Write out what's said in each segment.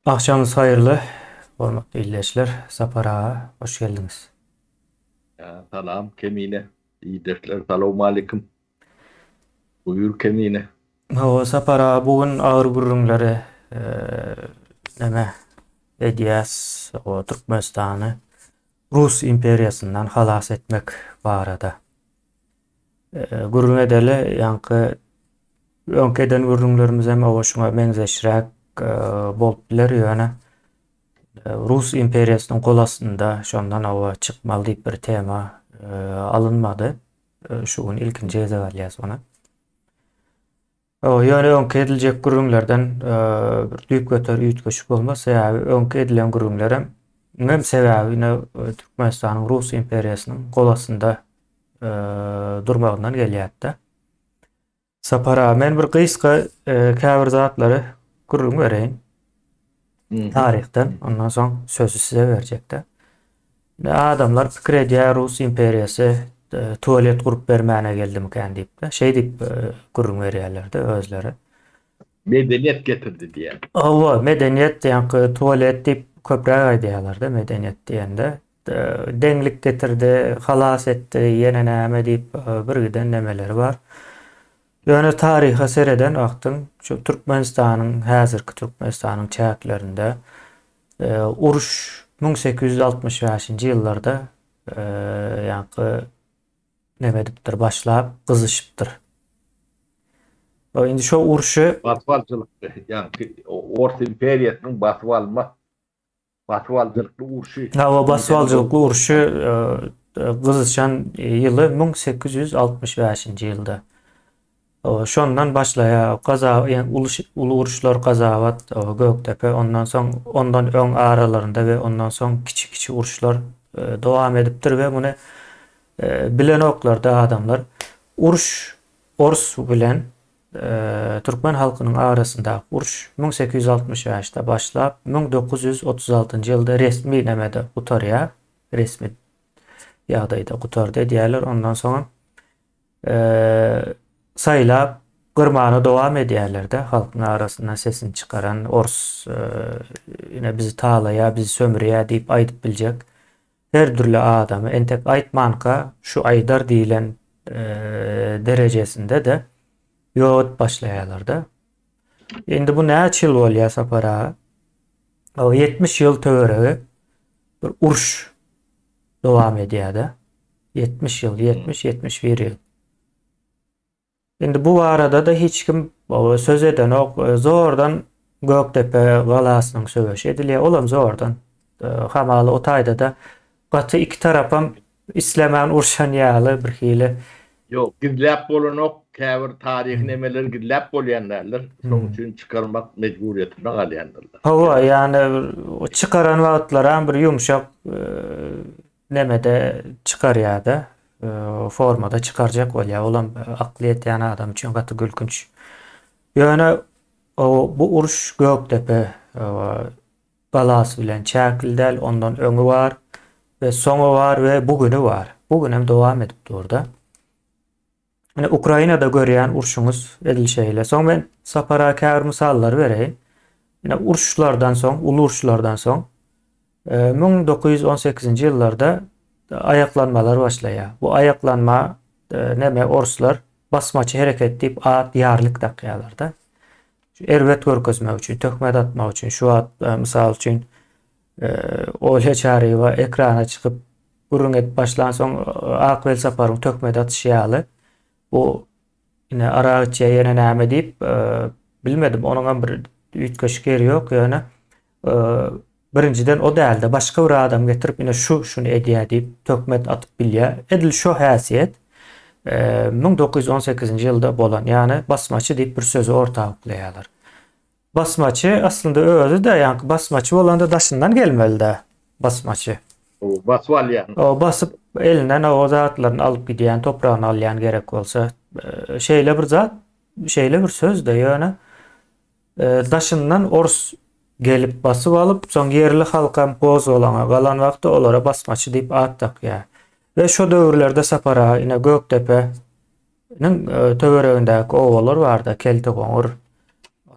Akşamınız hayırlı. Hormatly izleyijiler. Sapar ağa, hoş geldiniz. Ya, salam Kemine. İyi dersler. Selamun aleyküm. Buyur Kemine. Sapar ağa bugün ağır gurrunlary neme ediyas o Türkmenistany Rus imperiýasyndan halas etmek barada. Gurrun edeli ýanky öňkeden gurrunlarymyz hem o şuňa meňzeşirek bolup biler ýöne Rus imperiýasynyň kol astynda şondan awa çykmaly diýip bir tema alınmady. Şu gün ilkinji eze alýas ona. Ýöne öňke ediljek gurrunlardan bir düýp göter üýtgeçik bolmaz. Ýa öňke edilen gurrunlar hem sebäbi Türkmenistanyň Rus imperiýasynyň kol astynda durmagyndan gelýär-de. Sapara men bir gysga käbir zatlary gurrun bereýin Hı hı. tarihden. Ondan soň sözü size berjekde. Adamlar pikir edýär Rus imperiýasy tualet gurup bermäne geldimiken diýip şey diýip gurrun berýärler-de özleri. Medeniyet getirdi diye. Awa medeniyet ýanky tualet diýip köpräk aýdýarlar-da medeniyet diýende. Deňlik getirdi, halas etdi, ýene näme diýip birgiden nemeleri bar. Ýöne tariha sereden akdym şu Türkmenistanyň häzirki Türkmenistanyň çäklerinde uruş 1865-nji ýyllarda ýanky neme dipdir başlap gyzyşypdyr. Indi şo uruşy Batvalcılık yani Orta İmperiyatı'nın batvalcılıklı urşu. Hawa baswaljylykly uruşy gyzyşan ýyly 1865-nji ýylda. Şondan başlaýar gaza, ýani ulu uruşlar Gazawat, Göktepe, ondan soň ondan öň aralarynda we ondan soň kiçik uruşlar dowam edipdir we muny bilen oklarda adamlar uruş Ors bilen Türkmen halkynyň arasynda uruş 1865-da başlap 1936-njy ýylda resmi nemede gutarýar. Resmi ýagdaýda gutardy diýerler. Ondan soň saýlap gyrmany dowam edýärler-de halkyň arasyndan sesini çykaran Ors ýene bizi talaýa, bizi sömürýär diýip aýdyp biljek her türlü adamy entek aýtmanka şu aýdar diýilen derejesinde de ýot başlaýarlar-da. Endi bu näçe ýyl bolýar Sapara? 70 ýyl töweregi bir uruş dowam edýär-de. 70 ýyl, 70-71 ýyl. Endi bu arada da hiç kim söz eden ok zordan Göktepe galasynyň söwüşi edilýär. Olam zordan hamaly o taýda da gaty iki tarapam islemän urşan ýaly bir hili. Yok, gizläp bolan ok, käbir tarih nemeler gizläp bolýanlar. Şoň üçin çıkarmak mecburiyetine galýanlar. Hawa ýani o çıkaran wagtlara bir ýumşak nemede çıkarýar-da. Formada çıkarjak bolýar. Olam aklyet ýani adam üçin gaty gülkünç. Ýöne bu uruş Göktepe galasy bilen çäkildäl, ondan öňü bar we soňu bar we bugünü bar. Bugün hem dowam edip durda. Yani Ukrainada görýän uruşuňuz edilşeýle. Soň men Sapara käbir misallar bereýin. Ýene uruşlardan soň, ulu uruşlardan soň 1918-nji ýyllarda ayaklanmalar başlaýar. Bu ayaklanma neme Orslar basmaçy hereket diýip at ýarlyk takýarlar-da. Erwet görkezmek üçin, töhmet atmak üçin, şu mysal üçin Olha Çaryeva ekrana çykyp gurrun edip başlan soň Akbel Saparyň töhmet atýaly. Bu ine araçya ýene näme diýip bilmedim, onuň bir üýtgeçik ýeri ýok ýöne birinciden o dälde başga bir adam getirip ine şunu edýär diýip töhmet atyp bilýär. Edil şo häsiýet 1918-nji ýylda bolan, ýani basmaçy diýip bir sözü ortaga koýarlar. Basmaçy aslında özü de ýani basmaçy bolanda daşyndan gelmeli-de basmaçy. O basvalyan. O basıp elinden o zatlaryny alyp gidýän, topragyny alýan gerek bolsa, şeýle bir zat, şeýle bir söz de ýöne daşyndan Ors gelip basyp alyp, soň yerli halkam gozgolana galan wagtda olara basmaçy diýip at takýar. Ve şo döwürlerde Sapara ine Göktepe'nin töweregindäki owalar barda, Kelti goňur.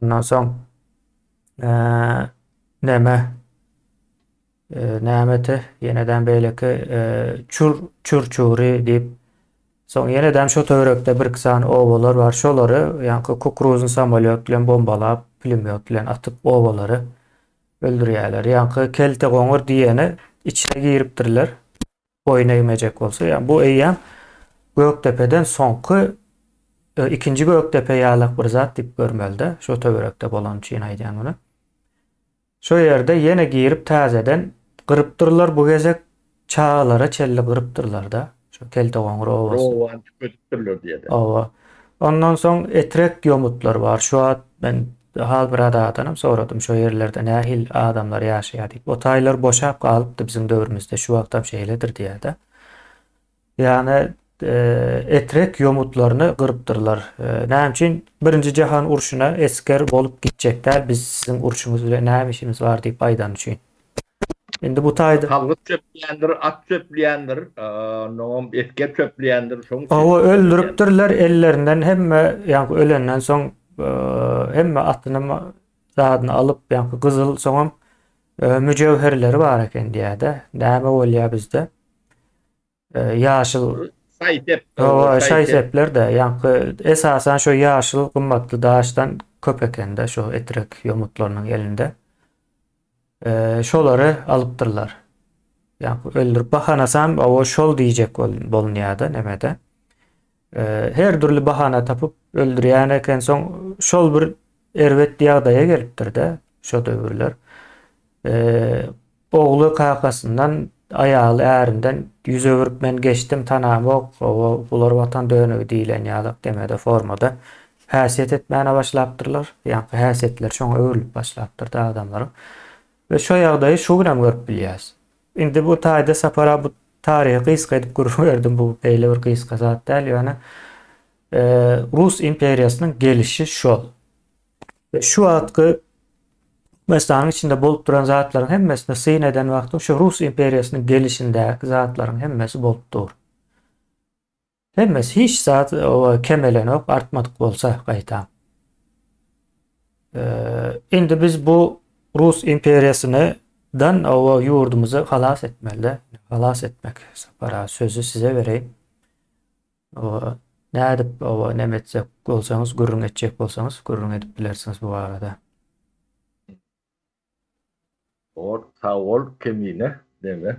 Ondan soň näme nämeti ýeneden beýleki çurçuri diýip soň ýeneden şo töwerekde bir kısan owalar bar. Şolary ýa-ni kukuruzny samolyot bilen bombalap, pulemyot bilen atyp owalary öldürýärler. Ýa-ni kelte goňur diýeni içine giripdirler. Boyuna ýemejek bolsa, ýa bu eýýäm Göktepe'den soňky ikinji Göktepe ýalyk bir zat diýip görmelde. Şo töwerekde bolan üçin aýdýan muny. Şo ýerde ýene girip täzeden gyrypdyrlar bu gezek çağalara çelle gyrypdyrlar da. Şo kelte goňur owasy. Rowan kötürler diýdi. Owa. Ondan soň etrek ýomutlar bar. Şu at ben hal bir adatynam soradym şo ýerlerde nähil adamlar ýaşaýar diýip. O taýlar boşap galypdy bizim döwrümizde şu wagtam şeýledir diýdi. Ýani etrek ýomutlaryny gyrypdyrlar. Näme üçin Birinji Jahan urşuna esker bolup gitjekler. Biz siziň urşuňyz bilen näme işimiz bar diýip aýdan üçin. Indi bu taýda Halgyt çöpleýändir, at çöpleýändir, noňam etke çöpleýändir, şoň. owa öldüripdirler ellerinden hemme ýa-ni ölenden soň hemme atyny zadyny alyp ýa-ni gyzyl soňam müjewherleri bar eken diýdi. Näme bolýar bizde? Ýaşyl şaýsepler de ýa-ni esasan şo ýaşyl gymmatly daşdan köp ekende şo etrek ýomutlarynyň elinde. Şolary alypdyrlar. Ýa-ni öldürip bahanasam o şol diýjek bolunýardy nemede. Her türlü bahana tapıp öldürýän eken soň şol bir erwet ýagdaýa gelipdir de şo döwürler. Ogly kakasyndan ayaly ärinden yüz öwürüp men geçtim tanam ok, bular watan dönügi diýilen ýalyk demede formada häsiýet etmäne başlapdyrlar. Ýa-ni häsiýetler şoňa öwürlüp başlapdyrdy adamlar. Ve şo ýagdaýy şu bilen görüp bilýäs. Indi bu taýda sapara bu tarihi gysga edip görüverdim bu beýle bir gysga zat däl ýani. Rus imperiýasynyň gelişi şol. Ve şu wagtky mesleğin içinde bolup duran zatlaryň hemmesine syn eden wagtda şu Rus imperiýasynyň gelişindäki zatlaryň hemmesi bolup dur. Hemmesi hiç zat o kemelenok artmadyk bolsa gaýta. Indi biz bu Rus imperiýasynydan o ýurdumuzy halas etmeli. Halas etmek sapara sözü size bereyim. O nädip o nemetsek bolsaňyz, gürrüň etjek bolsaňyz, gürrüň edip bilersiňiz bu arada. O tawol kemine deme.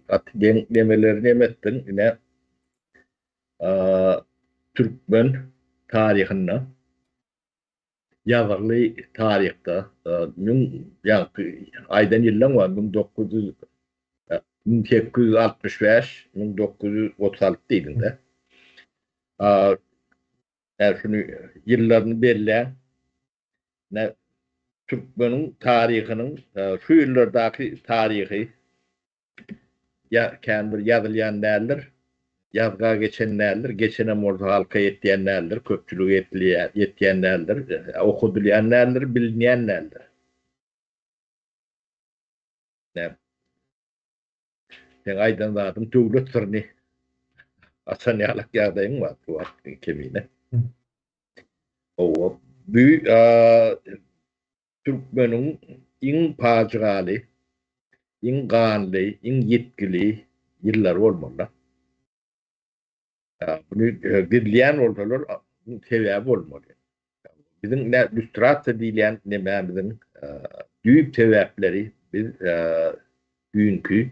Atgen demelerini emettin yine Türkmen tarihinde yazarlı tarihte aydan yıllan var 1865 1936 diýilende. Şunu yıllarını belirleyen Türkmenin tarihinin şu yıllardaki tarihi kendir yazılyan derler, yazga geçenlerdir, geçenem orta halka yetdiyenlerdir, köpçülük yetdiyenlerdir, okudulanlardır, bilinyenlerdir. Sen aydan zaten döwlet sırrını asan ýalak ýagdaýyň var bu wagt kemine. O büyük Türkmenin iň pajygaly, iň ganly, iň yetkili ýyllar bolmaly. Bunu gidleyen ortalar sebäbi bolmaly. Bizim illüstrasiýa diýilen nämemizin büyük sebäpleri biz bugünkü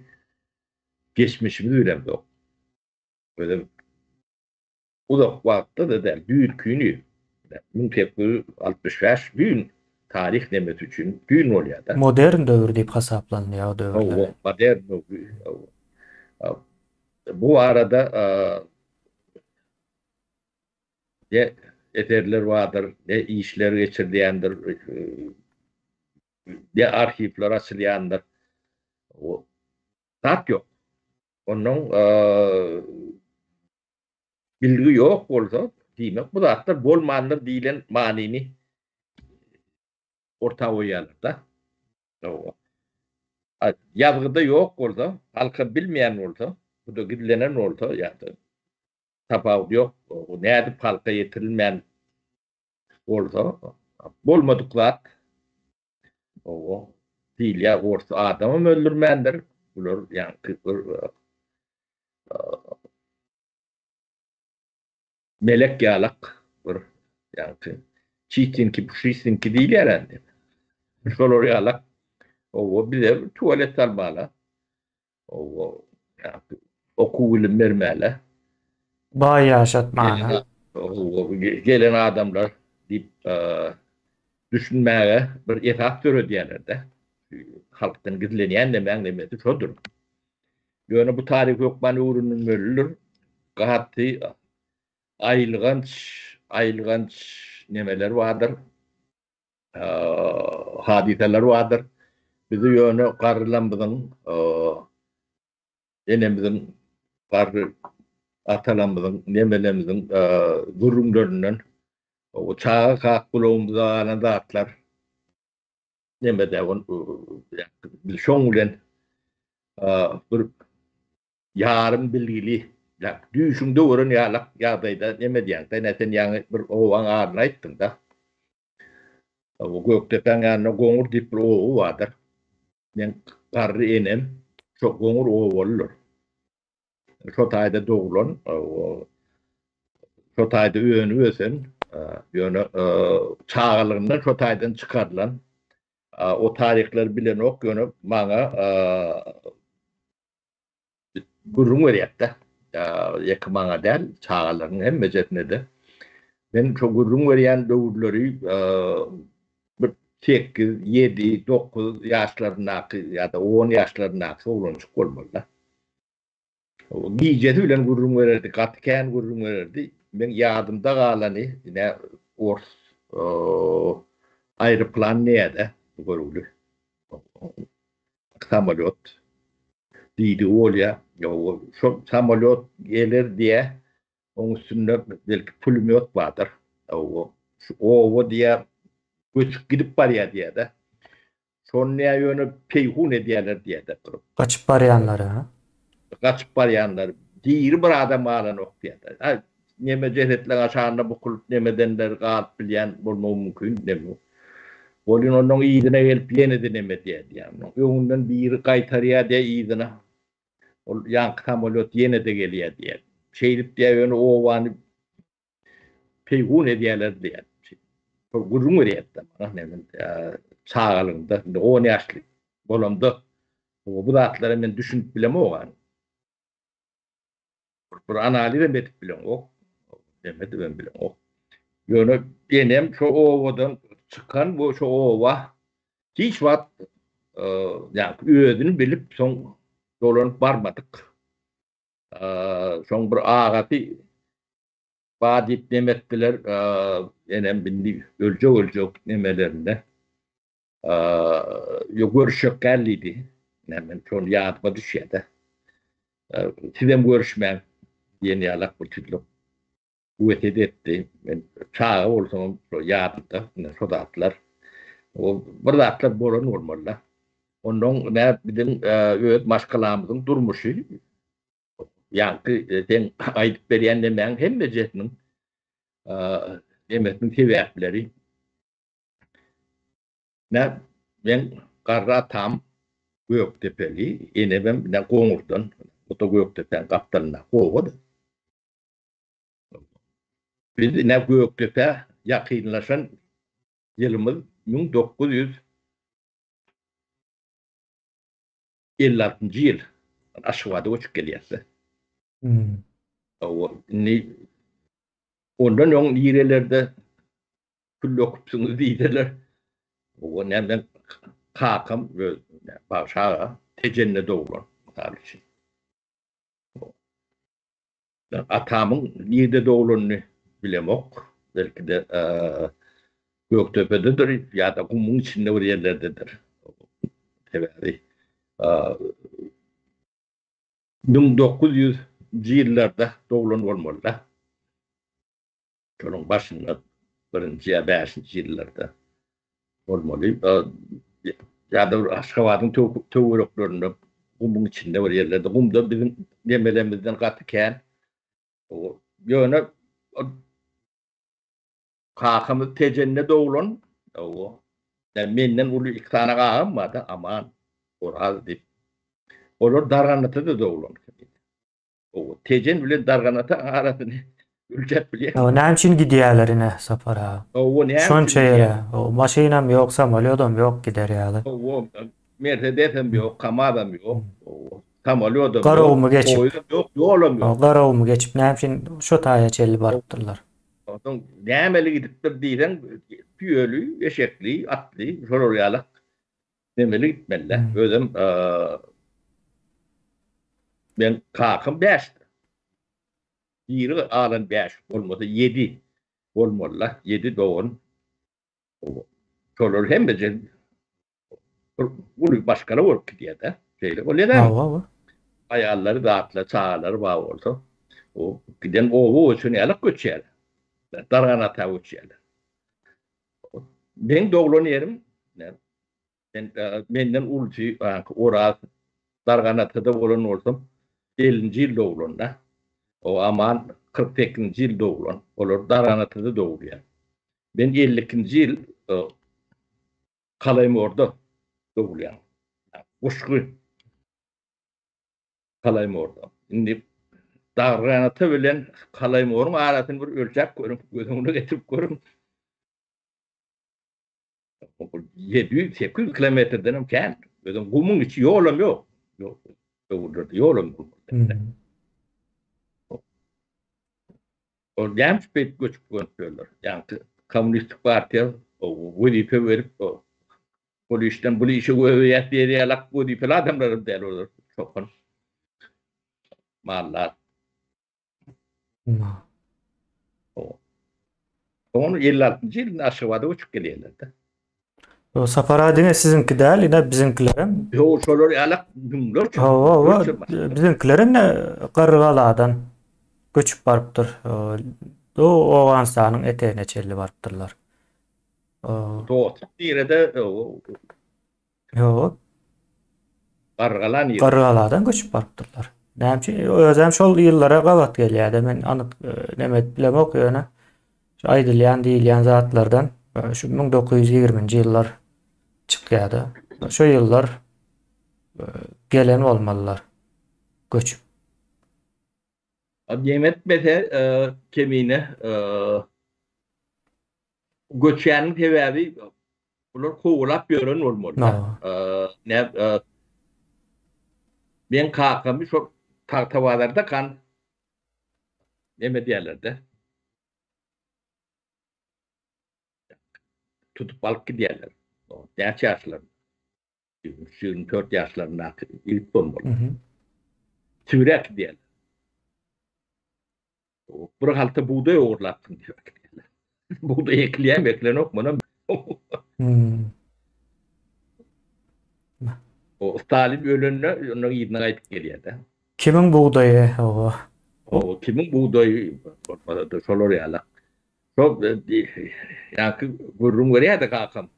geçmişimiz bilemdik. Böyle uzak wagtda da büyükünü 1965 bugün tarih demet üçin bugün bolýar da. Modern döwür diýip hasaplanýar o döwürler. Modern döwür. Bu arada ne eserler vardır, ne işler geçirdiğindir, ne arşivler açılyandır. O tat yok. Onun bilgi yok bolsa diýmek bu zatlar bolmandyr diýilen manini orta goýarlar da. Ýazgyda yok bolsa, halka bilmeýän bolsa, bu da gidilenen bolsa ýa-da tapaw yok, nädip halka ýetirilmeýän bolsa, bolmadyk zat. değil ya, orta adamı öldürmendir. Bular yani melek yalak bir yani çiğtinki puşisinki değil herhalde. Şolor yalak. O bir de tuvalet almalı. O yani okul vermeli. Baý Gelen, ýaşatmagy. gelen adamlar deyip düşünmeye bir etap diýerler de. Halktan gizlenýän näme nemesi şodur. Ýöne bu tarih hukman uğrunun bölülür. Gahatty aýylganç nemeler vardır. Hadiseler vardır. Bizi ýöne garrylanmadyň, enemizin garry atalarymyzyň, nemelerimiziň gurrunlarından o çağa kak bulağımıza alan zatlar nemede on bir şoň bilen bir yarım bilgili düşüňde görün ýalak ýagdaýda neme diýen näsen ýaňy bir owaň adyny aýtdyň da. O Göktepeň ýanyna goňur diýip bir owu bardyr. Men garry enem şo goňur ow bolýar. Şo taýda doglan şo taýda öňü ösen ýöne çağalygyndan şo taýdan çykarlan o tarihler bilen ok ýöne maňa gurrun berýärdi. Ýeky maňa däl çağalaryň hemme jetine de. Men şo gurrun berýän döwürleri bir 8, 7, 9 ýaşlarynaky ýa-da 10 ýaşlarynaky oglançyk bolmaly. O giýjedi bilen gurrun bererdi, gatykän gurrun bererdi. Men ýadymda galany ine ors aeroplan näde görüldü. Samolyot diýdi olya, şo samolyot gelir diye oň üstünde belki pulemyot bardyr. O diye göçüp gidip barýar diýe de. Şonu näme ýöne peýhun edýärler diýe de. Gaçyp barýanlary. Gaçyp barýanlar diýir bir adam alan ok diýe de. Neme jehetler aşağında bu kulüp nemedenler galyp bilýän bolmagy mümkin demi. Bolýan onuň ýygyna gelip ýene-de neme diýdi ýa-ni. Öňünden biri gaýtarýar diýe ýygyna. Ol ýanky samolyot ýene-de gelýär diýe. Şeýdip diýe ýöne owany peýgun edýärler diýe. Gurrun berýärdi. Näme çağalygynda 10 ýaşly bolamda bu zatlary men düşünip bilemok. Bir analiz edip bilen ok. Demedi ben bilen ok. Ýöne benem şo owadan çıkan bu şo owa hiç wagt ýa özüni bilip soň dolanyp barmadyk. Soň bir agaty badip demetdiler enem bindi öljek nemelerinde. Ýok görüşek gellidi. Näme şonu ýadyma düşýärdi. Sizem görüşmän diýen ýalak bir türlü üwet etdi. Men çağa bolsam şo ýadymda şo zatlar. O bir zatlar bolan bolmaly. Onuň näme bilen öýet maşgalamyzyň durmuşy ýanky sen aýdyp berýän nämeň hemme jetiniň demetiň sebäpleri. Men garra tam Göktepeli, enebem bilen goňurdan oto Göktepeň gapdalyna gowady. Biz ine Göktepe ýakynlaşan ýylymyz 1956-njy ýyl. Aşgabatda göçüp gelýärdi. Ondan öň ýerlerde külle okupsyňyz diýdiler. O näme kakam we başaga tejenne doglan. Atamyň ýerde doglanyny bilemok. Belki de Göktepe'dedir ýa-da gumyň içinde bir ýerlerdedir. Tebäri 1900 ýyllarda doglan bolmaly. Şonuň başynda 1-nji ýa 5-nji ýyllarda bolmaly. Ýa-da Aşgabatyň töwereklerinde gumyň içinde bir ýerlerde gumda bizim nemelerimizden gatykän o ýöne kakamy tejenne doglan Yani menden ulu iki tane ağam vardı aman oral deyip. Olur darganata da doğulan. O tecen bile darganata arasını ülcep bile. O näçin gidýärlerine sapara. O ne Şonça için diye. ýere. O maşynam ýok, samolyotam ýok giderýärler. O Mercedes'im yok, Kamada'm yok. O Samolyotum yok. Garawymy geçip, Poyuzum yok, yolum o yok. garawymy geçip näçin şo taýa çelli barypdyrlar. Ondan nämeli gidipdir diýsen, piyölü, eşekli, atly, şoloryalyk nemeli gitmeller. Özüm ben kakım 5. Biri alan 5 bolmasa 7 bolmalar. 7 doğun. Şolor hem de bunu başkana vurup gidiyor da. Şeyle, o neden? Hawa. Ayarları dağıtla, sağları bağ oldu. O giden oğu için yalık göçer. Dargana tavuç yerler. Ben doğulan yerim. Ben menden ulcu orası dargana tada olan oldum. 50. yıl doğulan da. O aman 48. yıl doğulan. Olur dargana tada doğuluyor. Ben 52. yıl kalayım orada doğuluyor. Uşku kalayım orada. Şimdi darganata bilen kalayım orum arasını bir ölçek görüm, gözümünü getirip görüm. 700-800 kilometreden imkan. Gözüm kumun içi yolum yok. Yok. Yolum yok. O yanlış bir göçüp görüyorlar. Yani Komünistik Parti'ye vazife verip bu işten bu işi öğret diye yalak vazifeli adamlarım der olur. Çokun. Mallar. Onu 56. yılın aşağıda uçup geliyorlardı. O sapara diňe sizinki däl, ine bizimkilerim. Yo şolor alak dumlar. Hawa, bizimkilerim Gargaladan göçüp barypdyr. Do Owganstanyň eteğine çelli barypdyrlar. Doğu ýerde Ýok, Gargalan ýeri. Gargaladan göçüp barypdyrlar. Näçe özüm şol ýyllara gawat gelýärdi. Men anyk nemet bilem okuýana. Şu aýdylýan diýilýän zatlardan şu 1920-nji ýyllar çykýardy. Şo ýyllar gelen bolmalylar göçüp. Yemet mete kemine göçýäniň sebäbi bular kowlap ýören bolmaly. Ben kakamy şo tartawalarda kan neme diýerlerde tutup alyp gidýärler. Näçe ýaşlar? 24 ýaşlarynda ilk bolmaly. Türek diýerler. Bir halta buğday oğurlattın diyor. Buğday ekleyen okmanam. O Stalin ölününe onun yedine ayıp geliyor da. Kimin buğdayı o? O kimin buğdayı da şolor yala. Çok yani gurum görüyor da kakam.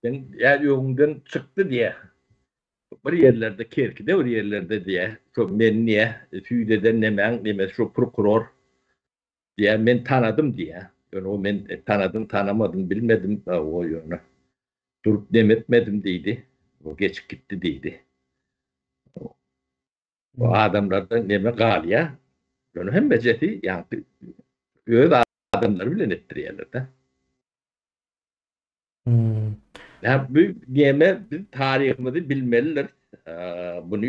Ben yer yolundan çıktı diye. Bir yerlerde Kerki'de bir yerlerde diye. Çok men niye Tüydeden neme şu prokuror diye ben tanıdım diye. Yani o men tanımadım bilmedim o yönü. Durup demetmedim deydi. O geç gitti deydi. O adamlardan neme galiya. Yani hem beceti yani öyle adamları bile nettiriyorlar da. Yani bu neme tarihimizi bilmeliler. Bunu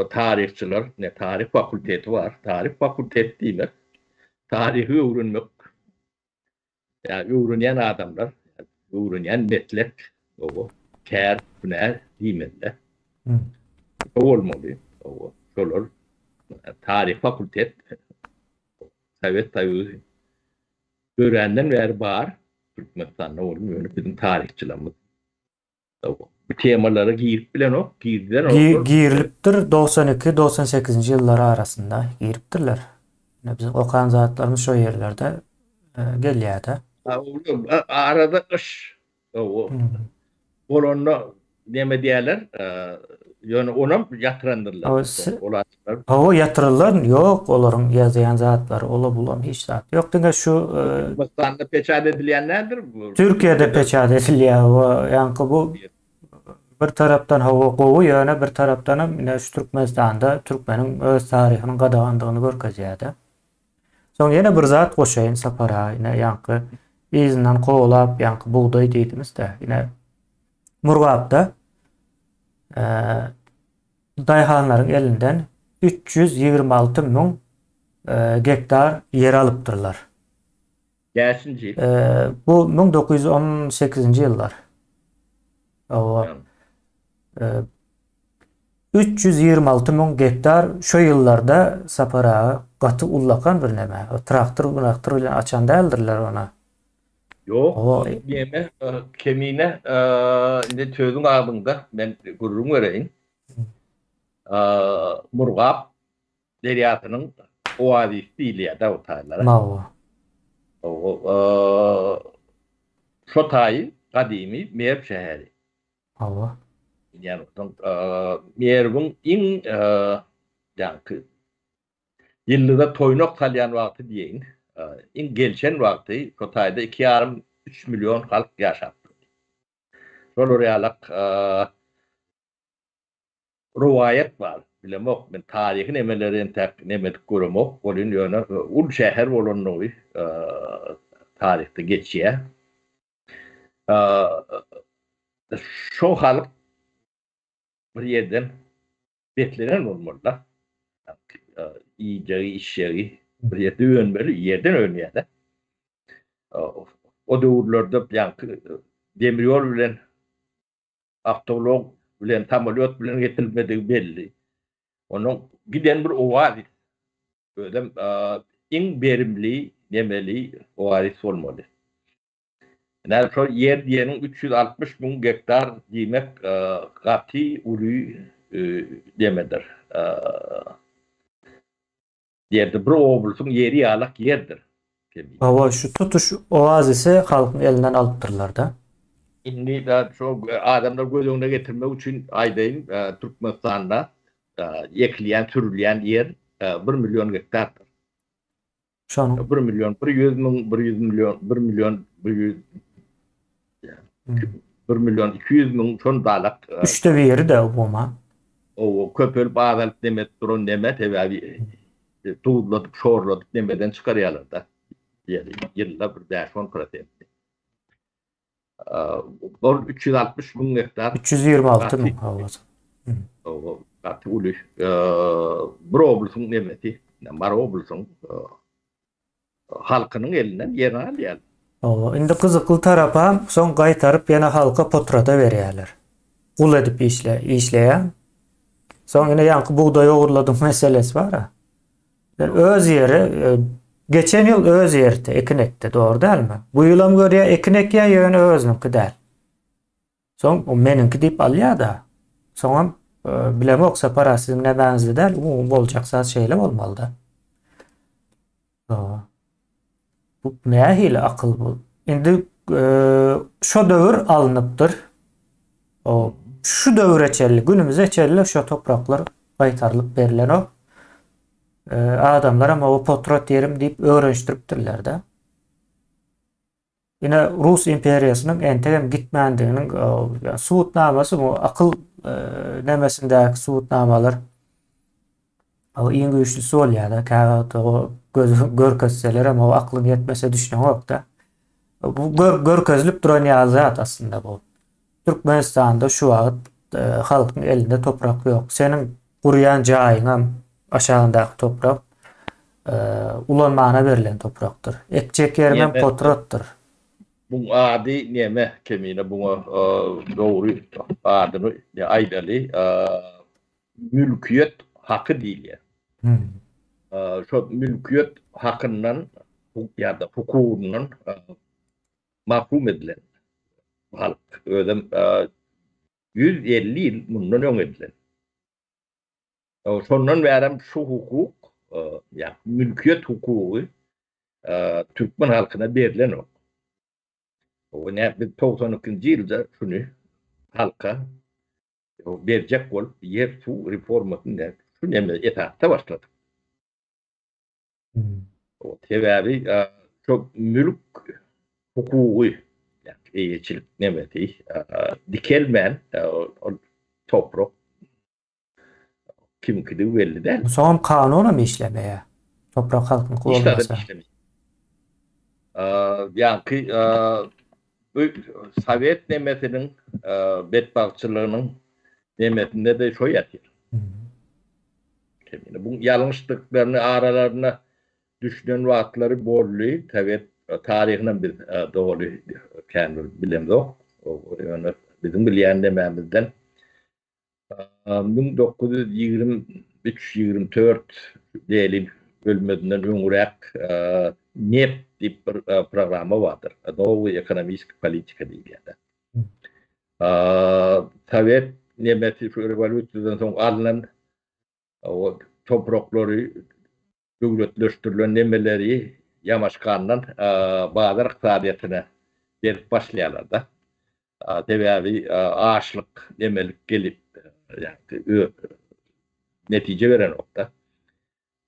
tarihçiler, ne tarih fakülteti var. Tarih fakülteti değil mi? Tarihi öğrenmek. Yani öğrenen adamlar, öğrenen meslek, o kâr, hüner değil mi? O olmalı. O şolar tarih fakültet Sovet tabii öğrenden ver var. Türkmenistan'da olmuyor. Bizim tarihçilerimiz. Bu temalara girip bilen o. Girilipdir 92-98 ýyllar arasında giripdirler. Bizim okan zatlarımız şo yerlerde gelýärdi. Arada kış. Bolonda neme diýerler? Ýöne ona ýatyrandyrlar. O, Olatlar. o yatırırlar yok olaryň ýazayan zatlar ola bulan hiç zat. Yok diňe şu Türkmenistan'da peçat edilýänlerdir bu. Türkiye'de peçat edilýär o ýa-ni bu bir tarapdan hawa gowy ýöne bir tarapdan hem ine şu Türkmenistan'da Türkmeniň öz taryhynyň gadagandygyny görkezýär. Soň ýene bir zat goşaýyn sapara ine ýa-ni izinden gowlap ýa-ni buğday diýdimiz-de ine Murgapda daýhanlaryň elinden 326 000 gektar yer alypdyrlar. Geçinci. Bu 1918-nji ýyllar. O 326 000 gektar şo ýyllarda sapara gaty ullakan bir näme. Traktor bilen açan däldirler ona. Yok, yeme kemine inde tözün ağabında ben gururum vereyim. Murgap deryatynyň oazisi diýilýär o taýlara. Mawa. Şo taýy gadymy Merv şäheri. Mawa. Yani Merw'ün iň ýa-ni ýyllyda toýnok salýan wagty diýeň. İň gelşen wagty şo taýda 2,5-3 milyon halk ýaşapdy. Şol realyk ruwayet bar. Bilemok men taryhy nemelerin nemet göremok. Bolun ýöne ul şäher bolanyny taryhda geçýär. Şo halk bir ýerden betlenen bolmalylar. İýjegi, işjegi bir ýerde öňmeli, ýerden öňýär. O döwürlerde ýa-ni demir ýol bilen awtolog bilen tamolyot bilen getirilmedigi belli. Onuň giden bir owaz ödem iň berimli, nemeli owaz bolmaly. Näme şol yer diýeniň 360 000 gektar diýmek gaty uly demedir. Ýerde bir oblasuň ýeri ýalak ýerdir. Hawa şu tutuş oazisi halkyň elinden alypdyrlar da. Indi da şo adamlar göz öňüne getirmek üçin aýdaýyn Türkmenistanda ekliýän, türlýän yer 1 milyon gektardyr. Şonu 1 milyon 100 milyon 1 milyon 1 milyon 200 000 şon dalak. üçte bir ýeri de boma. O köpel bağdalyp demet duran demet ebabi tuğladıp şorladıp demeden çıkarıyorlar da. Yani yılda bir 5-10%. Bu 360 000 hektar. 326 000 havası. O katı ulu. Bir oblusun demeti. Bar oblusun halkının elinden yerini alýar. Indi kızıklı tarapa soň gaýtaryp ýene halka potrada berýärler. Gul edip işleýän. Soň ýene ýanky buğday ogurladyk meselesi bar ha. Öz yeri geçen ýyl öz ýerde ekinekde, dogry dälmi? Bu ýylam görýä ekinek ýöne özünki däl. Soň o meninki diýip alýar da. Soň bilemok separasyň näbänzi däl, u boljak zat şeýle bolmaly da. Bu nähili akyl bu. Indi şo döwür alınıpdyr. O şu döwüre çelli, günümüze çelli şo topraklar gaýtarylyp berilen o. Adamlar ama o potrat yerim diýip öwrenişdiripdirler da. Ine Rus imperiýasynyň entegem gitmändiginiň suwutnamasy bu akyl nemesindäki suwutnamalar o iň güýçlüsi bolýar da. Käbäde o görkezseler ama o aklyň ýetmese düşünen yok da. Bu görkezlip duran ýazat aslında bu. Türkmenistanda şu wagt halkyň elinde toprak yok. Senin gurýan jaýyň hem aşağındaky toprak ulanmana verilen toprakdyr. Ekjek ýermen potratdyr. Bu ady näme kemine buňa dogry adyny aýdaly mülkiýet haky diýilýär. Şo mülkiýet hakyndan ýa-da hukukundan mahrum edilen halk ödem 150 ýyl mundan öň edilen. Şondan bärim şu hukuk ýa mülkiýet hukuky Türkmen halkyna berilen o. O näme 92-nji ýylda şunu halka berjek bolup yer su reformasını şu neme etapta başladı. O tevabi çok mülk hukuku yani eğicilik nemeti dikelmen toprak kimkidi belli değil. Son kanuna mı işlemeye? Toprak halkın İşledim kullanmasa. işlemiş. Yani bu Sovyet nemetinin bedbahtçılığının nemetinde de şu yatıyor. Bu yanlışlıklarını aralarına düşünen vaatları borlu tabii tarihinin bir doğru kendi bilim yok. Yani bizim bilen dememizden 1923-24 diyelim bölümünden öňürek NEP diýip bir programa vardır. Nowy ekonomik politika diýilýär. Sovet nemeti şu revolüsiýadan soň alynan o topraklary döwletleşdirilen nemeleri yamaşkandan bazar iqtisadiýatyna berip başlaýarlar da. Tebiäbi açlyk nemelik gelip yani netice veren nokta.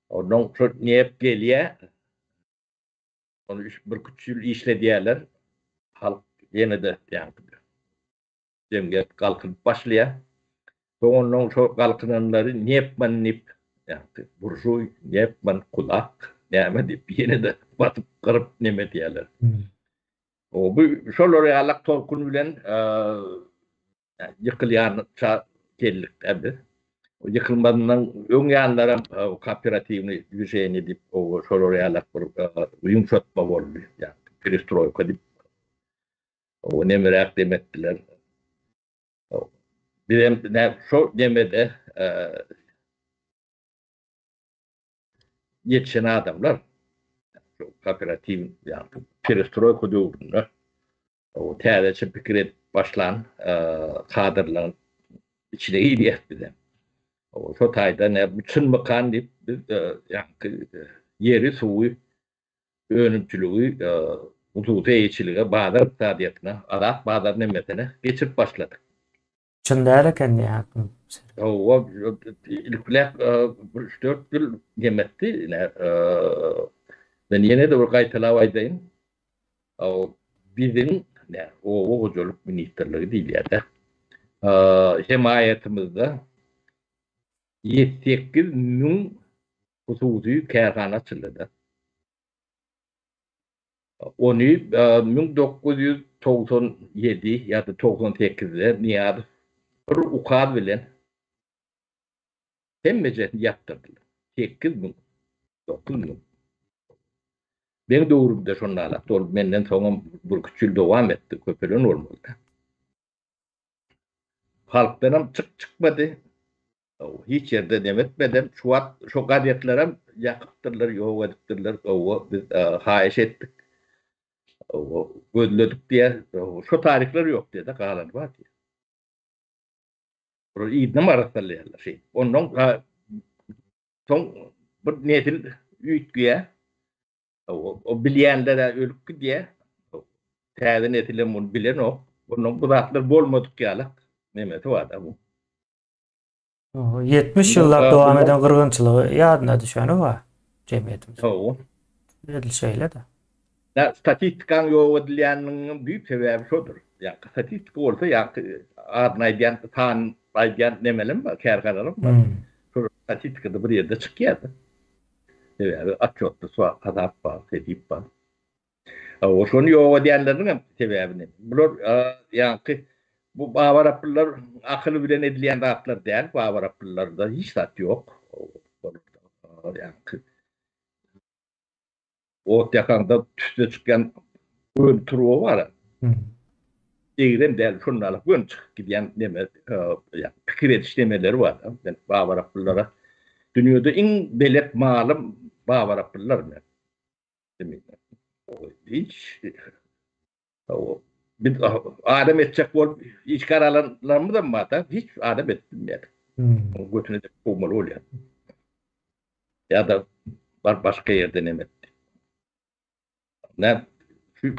Ondan sonra niyep gelýär. Onu bir küçül işlediýärler. Halk yine de yani cemiyet kalkıp başlaýar. Ondan sonra kalkınanları niyepman nip yani burjuy niyepman kulak näme diýip yine de batıp kırıp neme diýerler. O bu şolary alak tolkun bilen yıkılýan kellik tabi. O yıkılmadan öň ýanlara kooperativni düzeni dip o şolary alak bir yumşatma boldy. Yani perestroika dip o nemerek demetdiler. Bilen şu demede yetişen adamlar kooperativ yani perestroika döwründe o täze pikir başlan kadrlaryň içine giýip bilen. O şu taýda bütün mıkan dip yani yeri suwy önümçülüğü hukuky eýçilige bazar iqtisadiýatyna adak bazar nemetine geçip başladyk. Çynda eken ýa-da. O ilklek 3-4 ýyl gemetdi. Ben ýene de bir gaýtalap aýdaýyn. O bizim o hojuluk ministrligi diýilýär. Himayetimizde 7-8 hususy kärhana açyldy. Onu 1997 ýa-da 98-de niýat bir ukaz bilen hemmece yaptırdılar. 8.000, 9.000. Ben doğrumda şonlarla, menden soňra bir küçül dowam etdi, köpelen olmadı. Halkdan çıkmadı. Hiç yerde demetmeden şu gadiyetlere yakıptırlar, yoğu ediptirler, biz haýyş etdik. Gözledik diye, şu tarihler yok diye de kalan var diye. İdne marasallarlar şey. Ondan son bir netil üýtgüye o bilýänlere ölüp diye täze netilen bunu bilen o. Ondan bu zatlar bolmadyk ýaly. Nemeti var da bu. 70 ýyllar dowam eden gyrgynçylygy ýadyna düşeni var jemgyýetimiz. Edil şeýle de. Statistikan ýok edilýäniniň büyük sebäbi şodur. Yani statistika bolsa ýa-da adnaýdan tan aýdan nemelim bar, kärgalaryň bar. Şu statistikada bir ýerde çykýardy. Sebäbi atçotda suwa gazap bar, sedip bar. O şonu ýok edýänleriň sebäbini. Bular ýa-da bu bawaraplar akyly bilen edilýän zatlar däl, bawaraplarda hiç zat ýok. Ýa-da o yakanda tüste çıkan ön turu var. Eğren däl şonlarla ön çıkıp gidýän neme pikir etişlemeleri var. Ben bawaraplara dünýede iň belet malym bawaraplar men. Demek. Hiç biz adam etjek bolup hiç karalanlarmy da mata hiç adam etmeýär. Götüne de bolmaly bolýar. Ya da başka ýerde nemet. Ne şu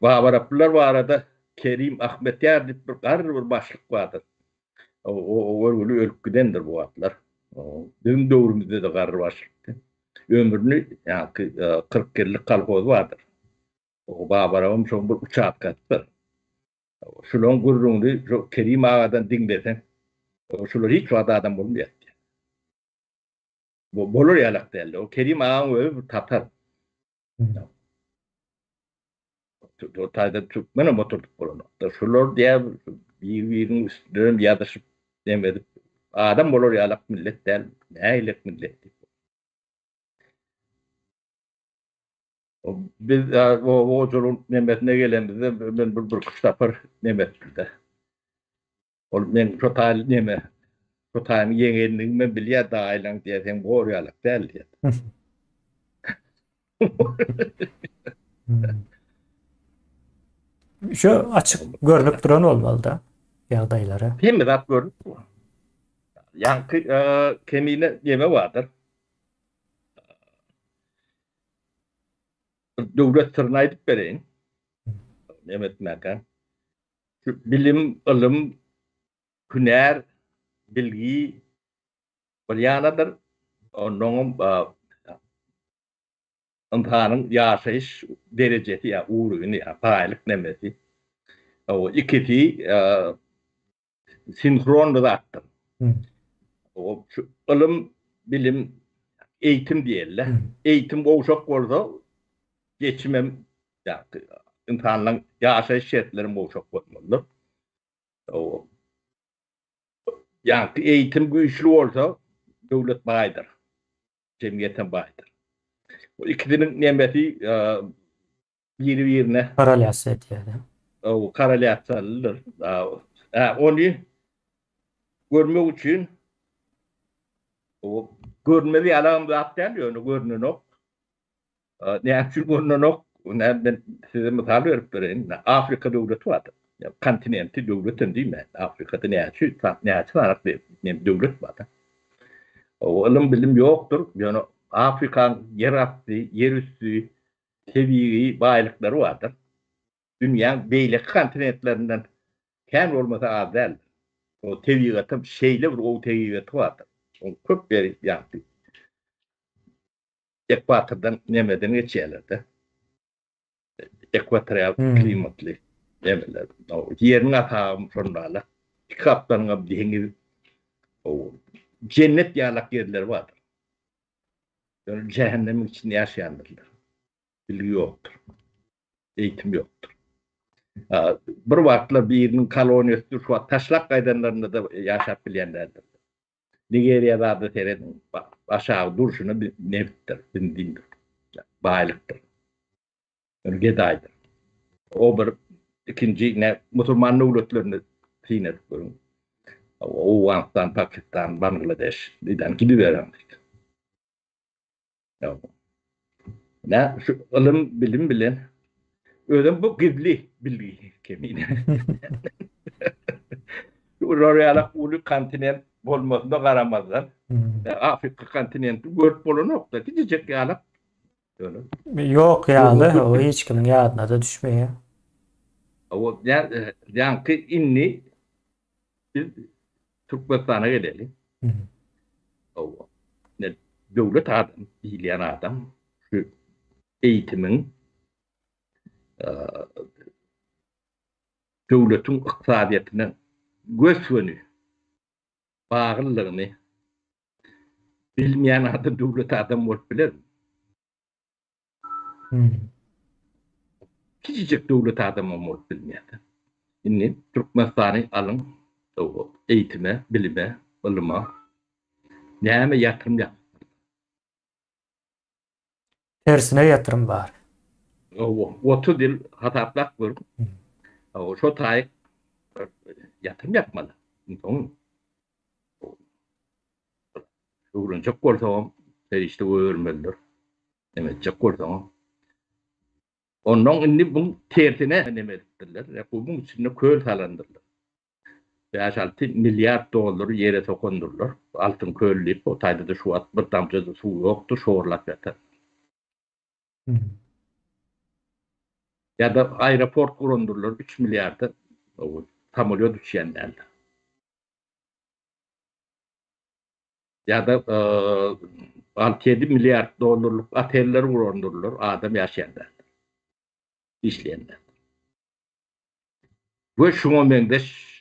bawaraplar barada Kerim Ahmetyar diýip bir başlyk bardyr. O ölgülü ölüp gidendir bu atlar. Bizim döwrümizde de garry başlypdy. Ömürni ýa 40 ýyllyk kalpoz vardır. O babaram şoň bir uçak gatdy. Şulan gurrundy şu Kerim agadan diňlesen, şular hiç wada adam bolmaýar. Bolur ýalak däl. O Kerim agaň öýü bir tatar. Totalde Türkmen ama oturduk burada. Şular diye birbirinin üstüne yadışıp demedik. Adam olur yalak millet değil. Neylek millet. Biz o yolun nimetine gelenimizde ben bir kuştapır nimetinde. Men total neme. Total yeğenliğin men bilya dailan diye sen bu yalak değil diye. Şu açık görünüp duran olmalı da ýagdaýlary. Hem de rap gördük. Yankı kemiğine yeme vardır. Döwlet sırrına edip bereyin. Mehmet Mekan. Bilim, ılım, hüner, bilgi, bilyanadır. Onun insanın yaşayış derecesi ya uğrunu ya paylık nemesi. O ikisi sinkron da attım. O ılım, bilim, eğitim diyelim. Eğitim olacak olsa geçimem insanların yaşayış şartları olacak olmalı. O yani eğitim güçlü olsa devlet baydır. Cemiyetin baydır. O ikisinin nemeti birine Paralyasy diýär. o karalyatsalıdır. Onu görmek için o görmeli alan zaten onu görünür. Ne için görünür? Ben size misal verip vereyim. Afrika devleti vardı. Kontinenti devletin değil mi? Afrika'da ne için olarak bir devlet vardı. O ilim bilim yoktur. Yani Afrika'nın yeraltı, yerüstü, tebii baylıkları vardır. Dünyanın beylik kontinentlerinden kendi olmasa az değil. O tebigatı şeyle bir o tebigatı vardır. O köp bir yaptı. Ekvatordan nemeden geçerlerdi. Ekvatoryal klimatlı nemeler. O yerin atağım sonralar. Kaptanına bir o cennet yalak yerler vardır. Yani cehennemin içinde yaşayanlardır. Bilgi yoktur. Eğitim yoktur. Bir vakitler birinin koloniyası şu taşlak kaydanlarında da yaşap bilenlerdir. Nigerya'da da seyredin aşağı duruşuna bir nefittir, dindir, baylıktır. Yani gedaydır. O bir ikinci ne Müslüman devletlerini sinir kurun. O Afganistan, Pakistan, Bangladeş neden gibi verendik. Ne şu ilim bilim bilen ödüm bu gizli bilgi kemiğine. Oraya ulu kontinent olmasında karamazlar. Afrika kontinenti görüp bulunukta gidecek yalak. Yok ýaly, o hiç kimin ýadyna da düşmeýär. O yankı inni biz Türkmenistan'a gelelim. O ne devlet adam, bilen adam şu eğitimin devletin iktisadiyetine göçünü, bağlılığını bilmeyen adam devlet adam olup bilir mi? Küçücük devlet adamı olup bilmeyen. Şimdi Türkmenistan'ı alın o eğitime, bilime, ilime näme yatırım yap. Tersine ýatyrym bar. O 30 yıl hataplak var. O şu tay yatırım yapmalı. Onun çok korsan işte öğrenmelidir. Evet çok korsan. Onun indi bu tersine ne ettiler? Bunun içinde köl salandırlar. 5-6 milyar dolar yere sokundurlar. Altın kölleyip o tayda da şu at bir damcada su yoktu, şorlak yatar. Ya da aeroport kurundurlar 3 milyarda tam oluyor düşenlerle. ya da 6-7 milyar dolarlık oteller kurulur adam yaşayanlar, işleyenler. Ve şuna mendeş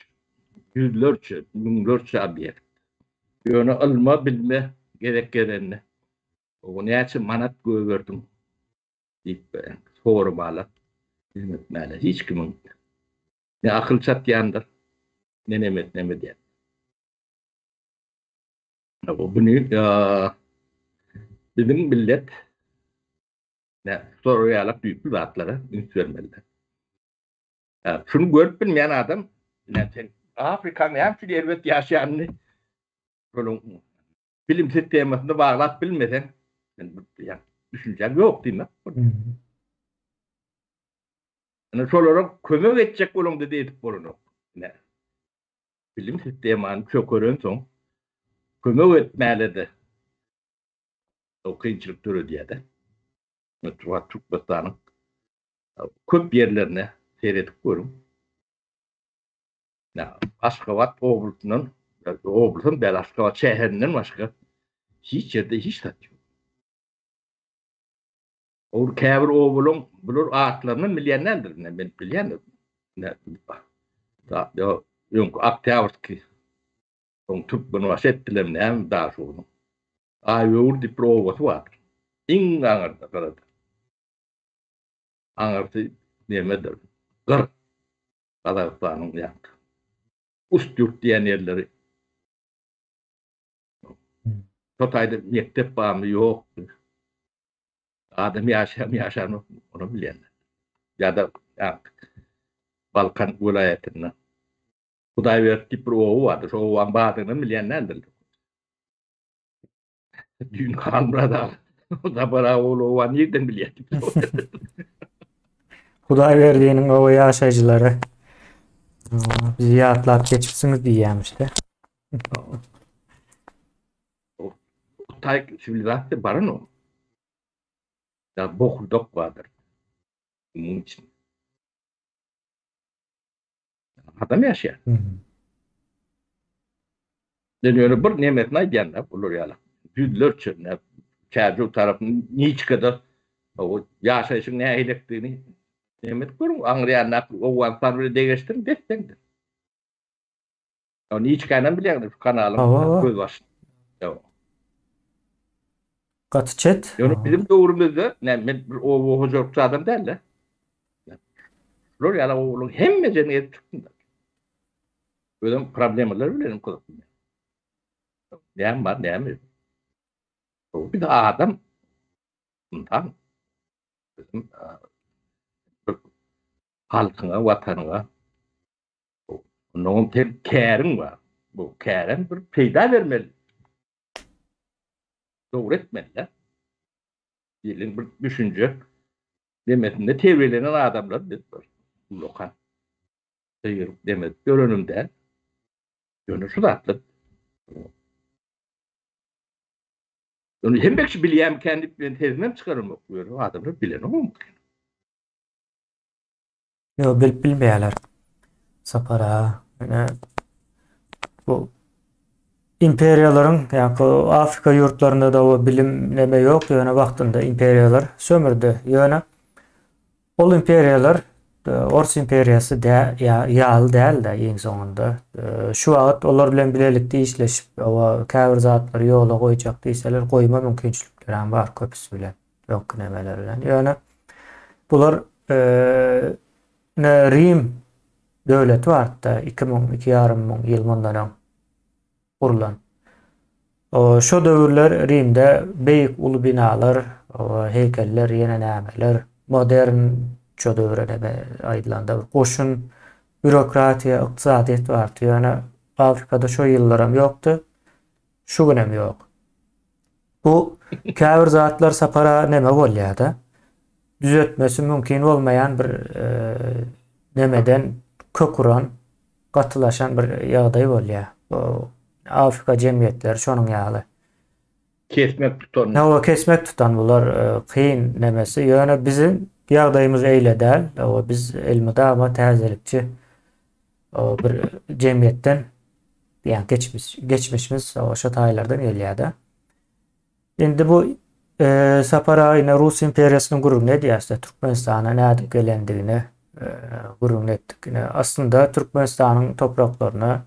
yüzlerce, binlerce abiyet. Yönü alma bilme gerek gelenini. O ne için manat göverdim deyip sormalı. Hizmetmeli. Hiç kimin ne akıl çatyandır, ne nemet ne diye. Bunu bizim millet ne soruyarak büyük bir zatlara ünit vermelidir. Şunu görüp bilmeyen adam ne sen Afrika'nın hem şu elbet yaşayanını böyle film sistemasında bağlat bilmesen yani düşüncen yok değil mi? Yani şolarak kömür edecek olun dedi edip bunu. Ne? Film sistemanı çok öğren son kömür etmelidir. O kıyınçılık türü diye de. Mutluğa Türk batanın köp yerlerine seyredip görün. Aşkabat Oblusun bel Aşkabat şehrinden başka hiç yerde hiç tat yok. O käbir oğlum bulur ağaçlarının milyonerdir. Ne ben bilyen ne da yok Aktavrski on Türk bunu ettiler ne hem daha sonra. Ayur di provası var. İnganırda karadı. Anırtı nemedir. Gır. Kazakistan'ın yaktı. Ustürt diyen yerleri. Totayda mektep bağımı yok. Adam yaşar onu bilenler. Ya da Balkan vilayetinde. Kuday verdi bir oğu vardır. O oğuan bağdığını bilenlerdir. Dün kanbrada. O da bana oğuan yerden bilen. Huday verdiğinin o yaşayıcıları bizi yaratlap geçipsiniz diyemişti. Kutay sivilizasyon barın o. Ya bokuldok vardır. Bunun için. Adam yaşar. Deniyor bir nimetine diyenler olur ya. Yüzlerce ne çağcı tarafının niç kadar o yaşayışın ne eylektiğini nimet görün. Anlayanlar o vatanları değiştirin destektir. O niç kaynan bilen kanalın göz var. Katı çet. Yani bizim doğrumuzda ne o hocam adam derler. Lor ya o hem meceniyet çıktı. Böyle problemler bilelim kulakım. Ne var ne mi? O bir de adam tam bizim halkına, vatanına onun kârın var. Bu kârın bir peyda vermeli. Doğru etmeli. Diyelim bir düşünce demesinde tevrelenen adamlar var. Lokan. Seyir demet görünümde yönü da atlı. Onu hem belki bileyim kendi tezimden çıkarılmak diyor. O adamlar bilen o mu? Yok bilmeyeler. Sapara. Yani bu İmperyaların yani Afrika yurtlarında da o bilimleme yok. Yani vaktinde imperyalar sömürdü. Yani o imperyalar Ors imperyası yağlı değil de en sonunda. Şu vaxt onlar bilen bilelikte işleşip o käbir zatları yola koyacak deyseler koyma mümkünçülükleri var köpüsü bilen. Yok nemeler bilen. Yani bular Rim devleti var da 2,5 yıl bundan kurulan. Şu dövrler Rim'de beyik ulu binalar, heykeller, yeni nämeler, modern şu dövrede aydlandı. Koşun bürokratiya, iktisadiyet vardı. Yani Afrika'da şu yıllarım yoktu. Şu günem yok. Bu käbir zatlar sapara neme bolýardy. Düzeltmesi mümkün olmayan bir nemeden kökuran, katılaşan bir ýagdaý bolýar. Afrika cemiyetleri şonun ýaly. Kesmek tutan. O kesmek tutan bular kıyın nemesi. Yani bizim ýagdaýymyz eýle däl. O biz elmide ama täzelikçi bir cemiyetten Yani geçmişimiz o şataylardan gelýärdi. Endi bu Sapara ine Rus imperiyasının gururunu edýärse Türkmenistana nädip gelendigini gururunu etdik. Aslında Türkmenistan'ın topraklarını